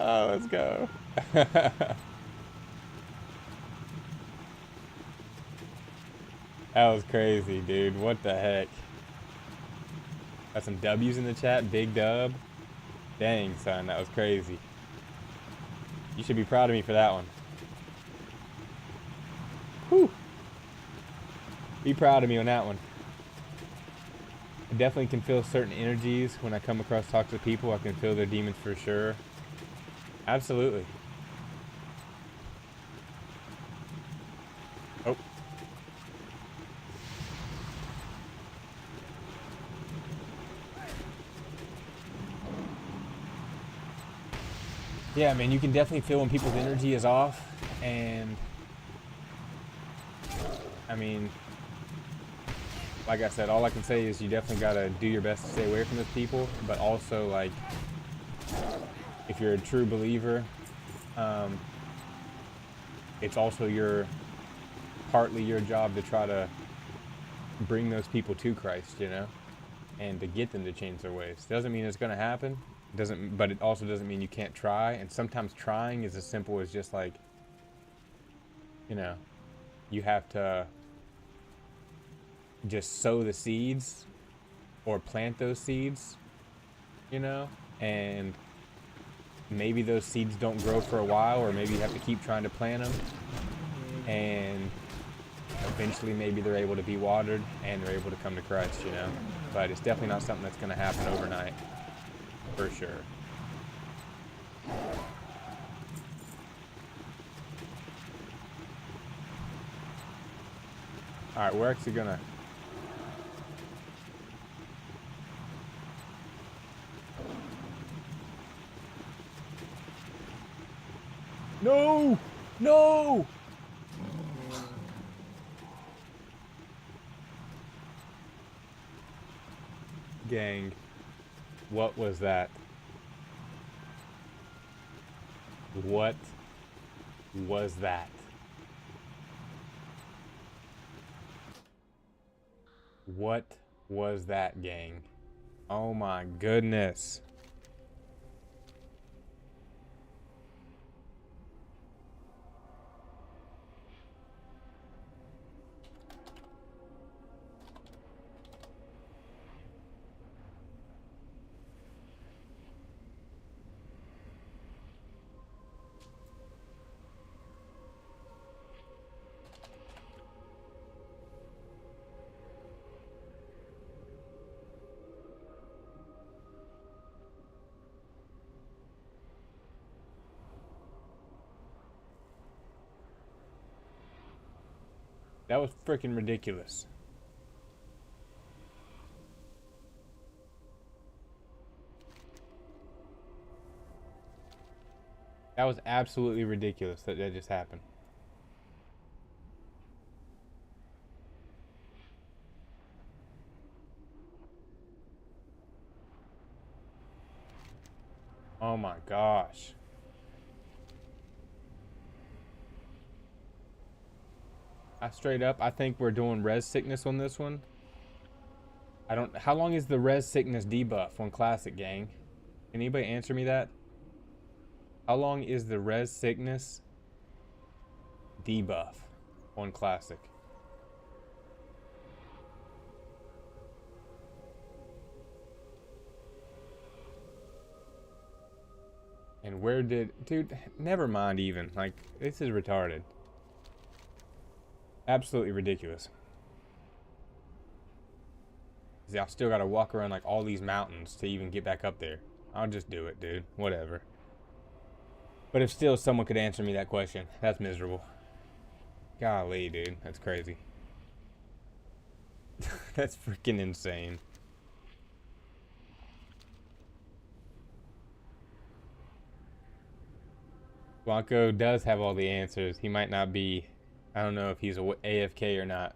Oh, let's go. That was crazy, dude. What the heck? Got some W's in the chat. Big dub. Dang, son. That was crazy. You should be proud of me for that one. Whew. Be proud of me on that one. I definitely can feel certain energies when I come across toxic people. I can feel their demons for sure. Absolutely. Oh. Yeah, man, you can definitely feel when people's energy is off. And, I mean, like I said, all I can say is you definitely got to do your best to stay away from those people. But also, like, if you're a true believer, it's also partly your job to try to bring those people to Christ, you know, and to get them to change their ways. Doesn't mean it's going to happen. But it also doesn't mean you can't try. And sometimes trying is as simple as just like, you know, you have to just sow the seeds or plant those seeds, you know, and maybe those seeds don't grow for a while, or maybe you have to keep trying to plant them, and eventually maybe they're able to be watered and they're able to come to Christ, you know. But it's definitely not something that's going to happen overnight, for sure. All right, we're actually gonna. No! No! Gang, what was that? What was that? What was that, gang? Oh my goodness. That was freaking ridiculous. That was absolutely ridiculous that just happened. Oh my gosh. I think we're doing res sickness on this one. How long is the res sickness debuff on classic, gang? Can anybody answer me that? How long is the res sickness debuff on classic? And where did, dude, never mind even. Like, this is retarded. Absolutely ridiculous. See, I still gotta walk around like all these mountains to even get back up there. I'll just do it, dude. Whatever. But if still someone could answer me that question, that's miserable. Golly, dude. That's crazy. That's freaking insane. Blanco does have all the answers. He might not be, I don't know if he's AFK or not,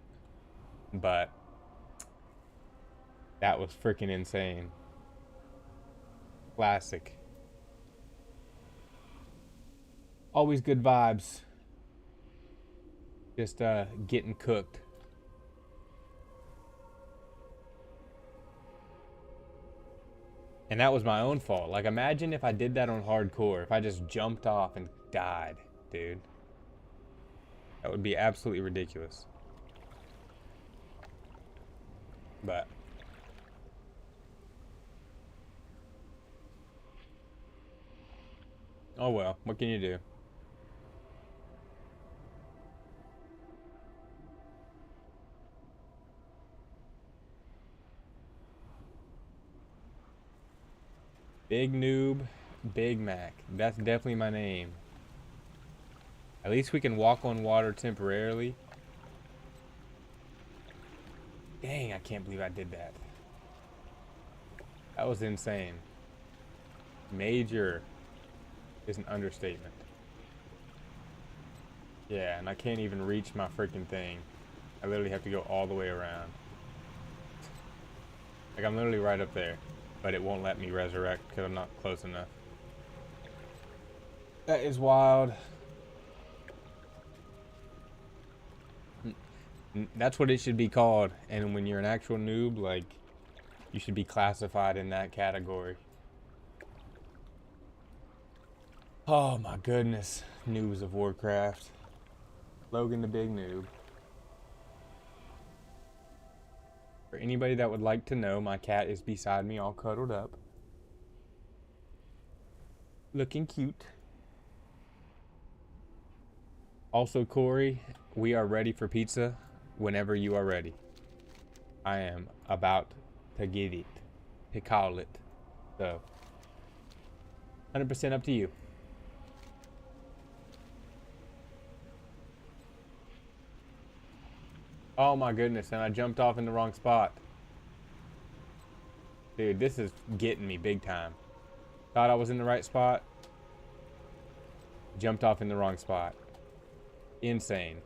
but that was freaking insane. Classic. Always good vibes. Just getting cooked. And that was my own fault. Like, imagine if I did that on hardcore. If I just jumped off and died, dude. That would be absolutely ridiculous. But oh well, what can you do? Big noob, Big Mac. That's definitely my name. At least we can walk on water temporarily. Dang, I can't believe I did that. That was insane. Major is an understatement. Yeah, and I can't even reach my freaking thing. I literally have to go all the way around. Like, I'm literally right up there, but it won't let me resurrect because I'm not close enough. That is wild. That's what it should be called. And when you're an actual noob, like, you should be classified in that category. Oh my goodness. Noobs of Warcraft. Logan the big noob. For anybody that would like to know, my cat is beside me all cuddled up. Looking cute. Also, Corey, we are ready for pizza whenever you are ready. I am about to get it. To call it. So, 100% up to you. Oh my goodness, and I jumped off in the wrong spot. Dude, this is getting me big time. Thought I was in the right spot. Jumped off in the wrong spot. Insane.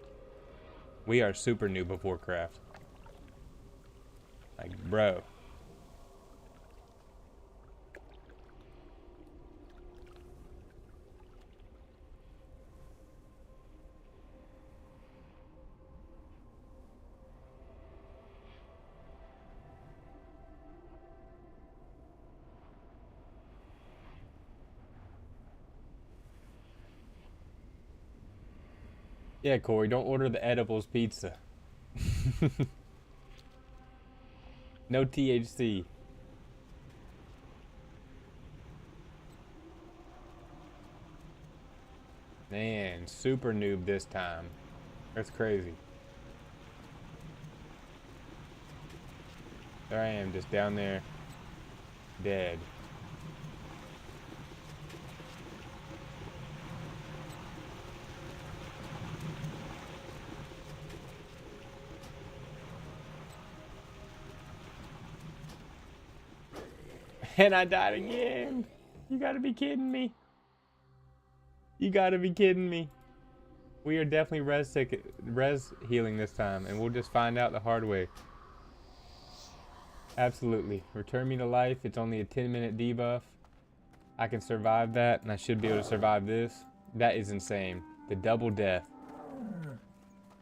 We are super noob of Warcraft. Like, bro. Yeah, Corey, don't order the edibles pizza. No THC. Man, super noob this time. That's crazy. There I am, just down there, dead. And I died again. You gotta be kidding me. You gotta be kidding me. We are definitely res healing this time, and we'll just find out the hard way. Absolutely. Return me to life. It's only a 10-minute debuff. I can survive that, and I should be able to survive this. That is insane. The double death.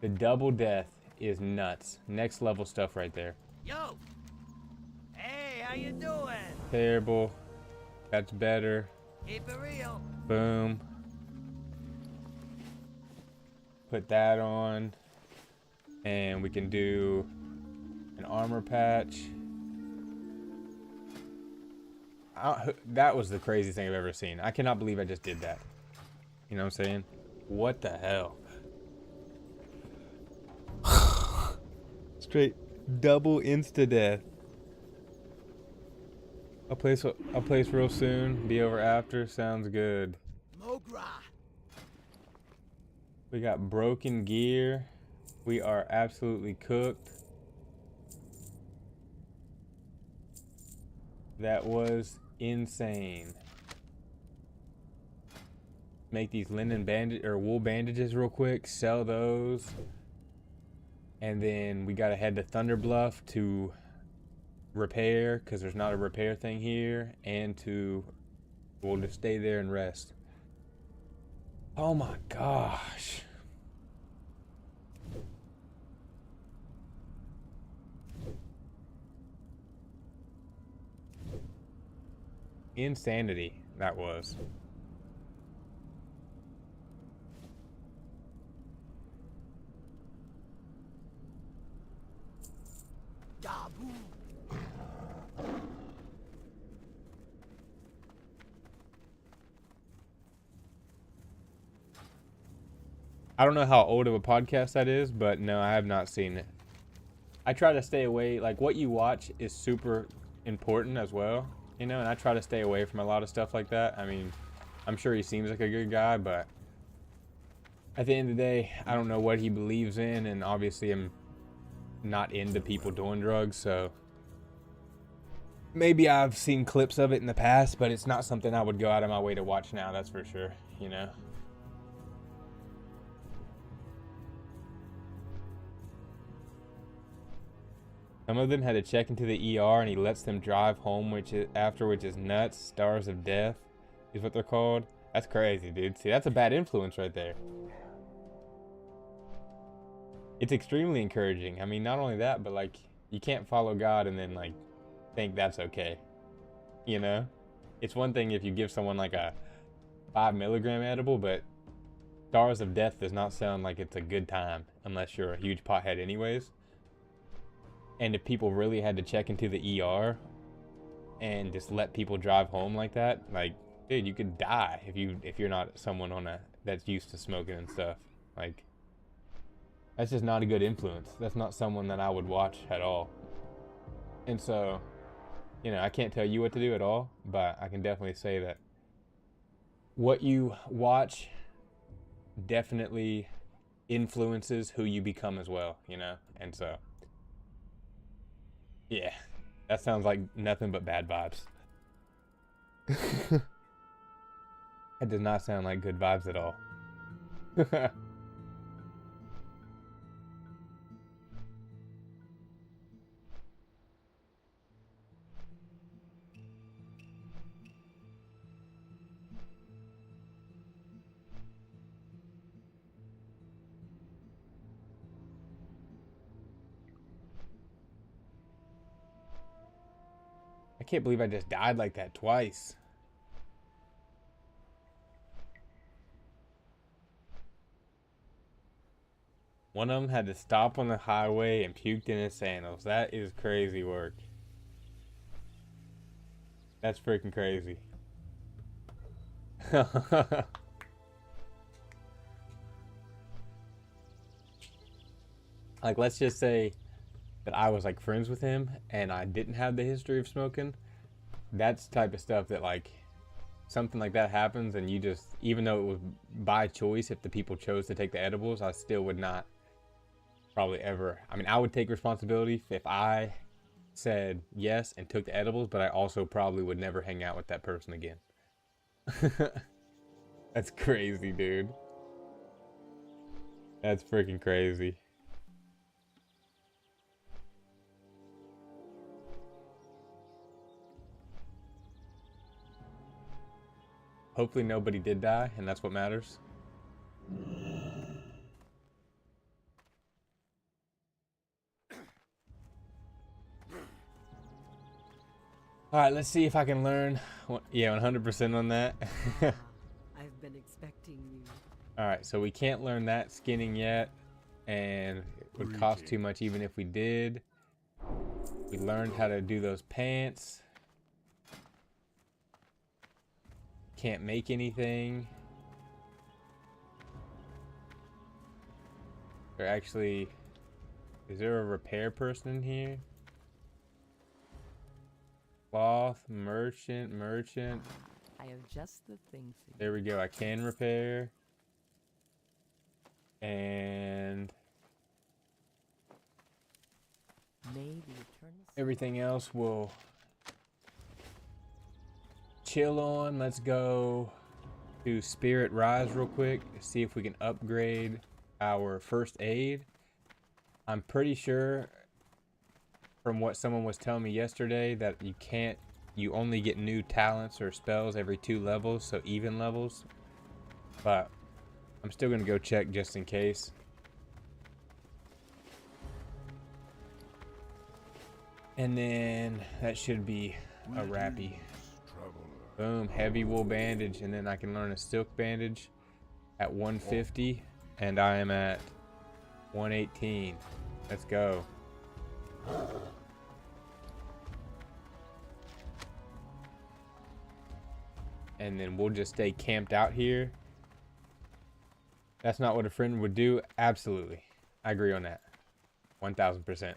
The double death is nuts. Next level stuff right there. Yo! Hey, how you doing? Terrible. That's better. Keep it real. Boom. Put that on. And we can do an armor patch. That was the craziest thing I've ever seen. I cannot believe I just did that. You know what I'm saying? What the hell? Straight double insta-death. I'll place real soon. Be over after. Sounds good. Mogra. We got broken gear. We are absolutely cooked. That was insane. Make these linen bandage or wool bandages real quick. Sell those. And then we gotta head to Thunder Bluff to repair, because there's not a repair thing here, and we'll just stay there and rest. Oh my gosh. Insanity that was. Dabu. I don't know how old of a podcast that is, but no, I have not seen it. I try to stay away. Like, what you watch is super important as well. you know, and I try to stay away from a lot of stuff like that. I mean, I'm sure he seems like a good guy, but at the end of the day, I don't know what he believes in, and obviously I'm not into people doing drugs, so maybe I've seen clips of it in the past, but it's not something I would go out of my way to watch now, that's for sure, you know. Some of them had to check into the ER, and he lets them drive home, which is nuts. Stars of Death is what they're called. That's crazy, dude. See, that's a bad influence right there. It's extremely encouraging. I mean, not only that, but like, you can't follow God and then like think that's okay. You know? It's one thing if you give someone like a 5 milligram edible, but Stars of Death does not sound like it's a good time unless you're a huge pothead anyways. And if people really had to check into the ER and just let people drive home like that, like, dude, you could die if you're not someone that's used to smoking and stuff. Like, that's just not a good influence. That's not someone that I would watch at all. And so, you know, I can't tell you what to do at all, but I can definitely say that what you watch definitely influences who you become as well, you know? And so, yeah, that sounds like nothing but bad vibes. That does not sound like good vibes at all. I can't believe I just died like that twice. One of them had to stop on the highway and puked in his sandals. That is crazy work. That's freaking crazy. Like, let's just say that I was like friends with him and I didn't have the history of smoking. That's the type of stuff that, like, something like that happens and you just, even though it was by choice, if the people chose to take the edibles, I still would not probably ever. I mean, I would take responsibility if I said yes and took the edibles, but I also probably would never hang out with that person again. That's crazy, dude. That's freaking crazy. Hopefully nobody did die, and that's what matters. Alright, let's see if I can learn. Yeah, 100% on that. I've been expecting you. Alright, so we can't learn that skinning yet, and it would cost too much even if we did. We learned how to do those pants. Can't make anything. Or actually, is there a repair person in here? Cloth, merchant. I have just the thing for you. There we go, I can repair. And May the eternal everything else will chill on. Let's go to Spirit Rise real quick, see if we can upgrade our first aid. I'm pretty sure from what someone was telling me yesterday that you only get new talents or spells every 2 levels, so even levels. But I'm still gonna go check just in case. And then that should be a wrappy. Boom, heavy wool bandage, and then I can learn a silk bandage at 150, and I am at 118. Let's go. And then we'll just stay camped out here. That's not what a friend would do. Absolutely. I agree on that. 1000%.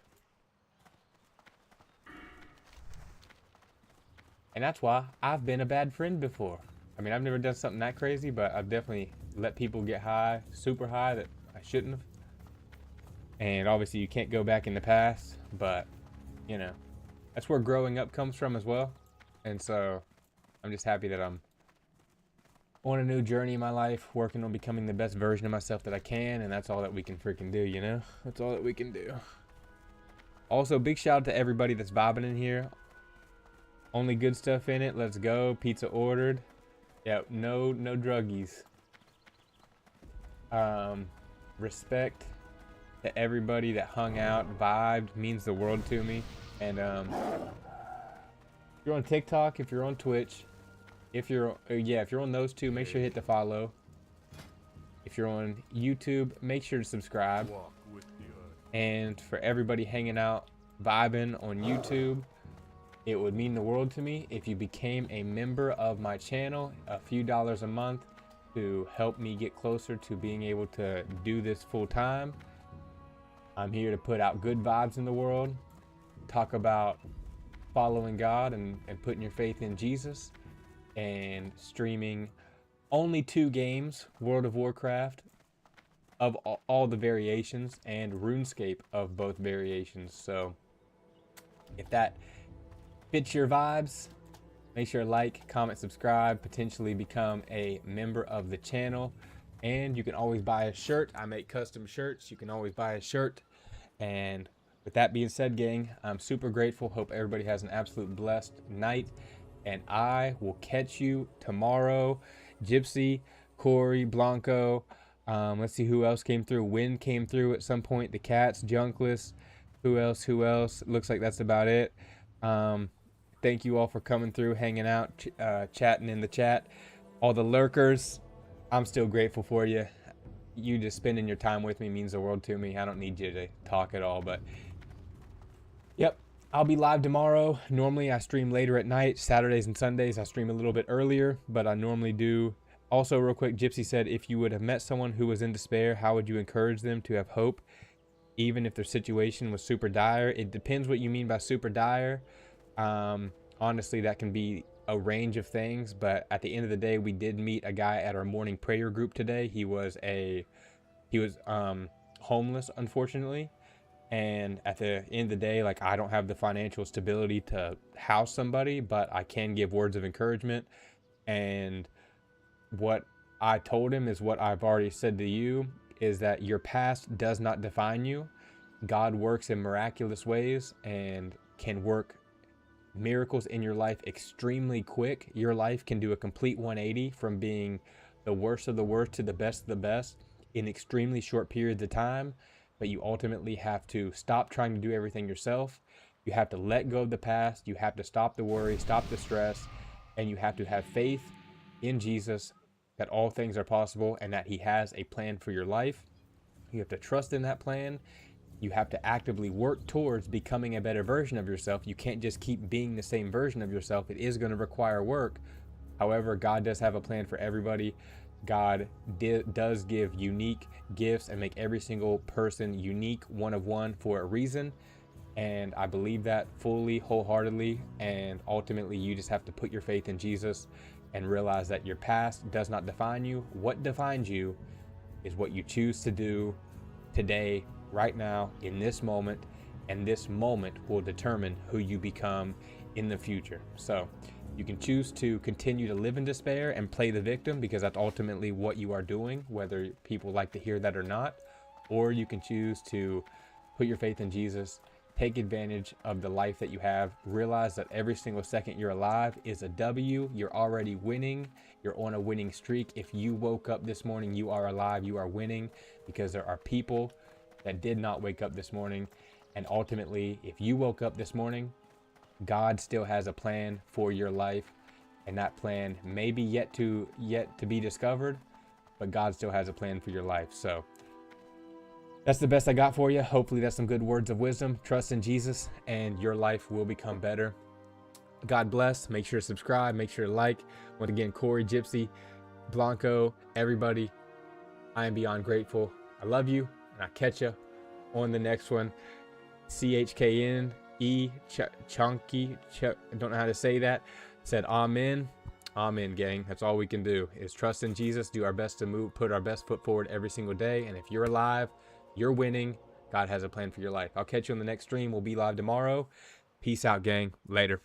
And that's why I've been a bad friend before. I mean, I've never done something that crazy, but I've definitely let people get high, super high, that I shouldn't have. And obviously you can't go back in the past, but you know, that's where growing up comes from as well. And so I'm just happy that I'm on a new journey in my life, working on becoming the best version of myself that I can, and that's all that we can freaking do, you know? That's all that we can do. Also, big shout out to everybody that's vibing in here. Only good stuff in it. Let's go. Pizza ordered. Yep, no druggies. Respect to everybody that hung out, vibed, means the world to me. And if you're on TikTok, if you're on Twitch, if you're on those two, make sure you hit the follow. If you're on YouTube, make sure to subscribe. Walk with the earth. And for everybody hanging out, vibing on YouTube, it would mean the world to me if you became a member of my channel, a few dollars a month, to help me get closer to being able to do this full time. I'm here to put out good vibes in the world, talk about following God and putting your faith in Jesus, and streaming only 2 games, World of Warcraft of all the variations, and RuneScape of both variations. So if that fits your vibes, make sure to like, comment, subscribe, potentially become a member of the channel. And you can always buy a shirt. I make custom shirts. You can always buy a shirt. And with that being said, gang, I'm super grateful. Hope everybody has an absolute blessed night. And I will catch you tomorrow. Gypsy, Corey, Blanco. Let's see who else came through. Wind came through at some point. The Cats, Junkless. Who else? Looks like that's about it. Thank you all for coming through, hanging out, chatting in the chat. All the lurkers, I'm still grateful for you. You just spending your time with me means the world to me. I don't need you to talk at all, but yep, I'll be live tomorrow. Normally I stream later at night. Saturdays and Sundays I stream a little bit earlier, but I normally do. Also, real quick, Gypsy said, if you would have met someone who was in despair, how would you encourage them to have hope, even if their situation was super dire? It depends what you mean by super dire. Honestly, that can be a range of things, but at the end of the day, we did meet a guy at our morning prayer group today. He was homeless, unfortunately. And at the end of the day, like, I don't have the financial stability to house somebody, but I can give words of encouragement. And what I told him is what I've already said to you, is that your past does not define you. God works in miraculous ways and can work miracles in your life extremely quick. Your life can do a complete 180 from being the worst of the worst to the best of the best in extremely short periods of time. But you ultimately have to stop trying to do everything yourself. You have to let go of the past. You have to stop the worry, stop the stress, and you have to have faith in Jesus that all things are possible and that he has a plan for your life. You have to trust in that plan. You have to actively work towards becoming a better version of yourself. You can't just keep being the same version of yourself. It is going to require work. However, God does have a plan for everybody. God does give unique gifts and make every single person unique, one of one, for a reason. And I believe that fully, wholeheartedly. And ultimately, you just have to put your faith in Jesus and realize that your past does not define you. What defines you is what you choose to do today, right now, in this moment, and this moment will determine who you become in the future. So you can choose to continue to live in despair and play the victim, because that's ultimately what you are doing, whether people like to hear that or not. Or you can choose to put your faith in Jesus, take advantage of the life that you have, realize that every single second you're alive is a W. You're already winning. You're on a winning streak. If you woke up this morning, you are alive, you are winning, because there are people that did not wake up this morning. And ultimately, if you woke up this morning, God still has a plan for your life, and that plan may be yet to be discovered, but God still has a plan for your life. So that's the best I got for you. Hopefully that's some good words of wisdom. Trust in Jesus and your life will become better. God bless. Make sure to subscribe, make sure to like. Once again, Corey, Gypsy, Blanco, everybody, I am beyond grateful. I love you. I'll catch you on the next one. CHKNE, Chunky, I don't know how to say that. Said amen. Amen, gang. That's all we can do is trust in Jesus, do our best to put our best foot forward every single day. And if you're alive, you're winning. God has a plan for your life. I'll catch you on the next stream. We'll be live tomorrow. Peace out, gang. Later.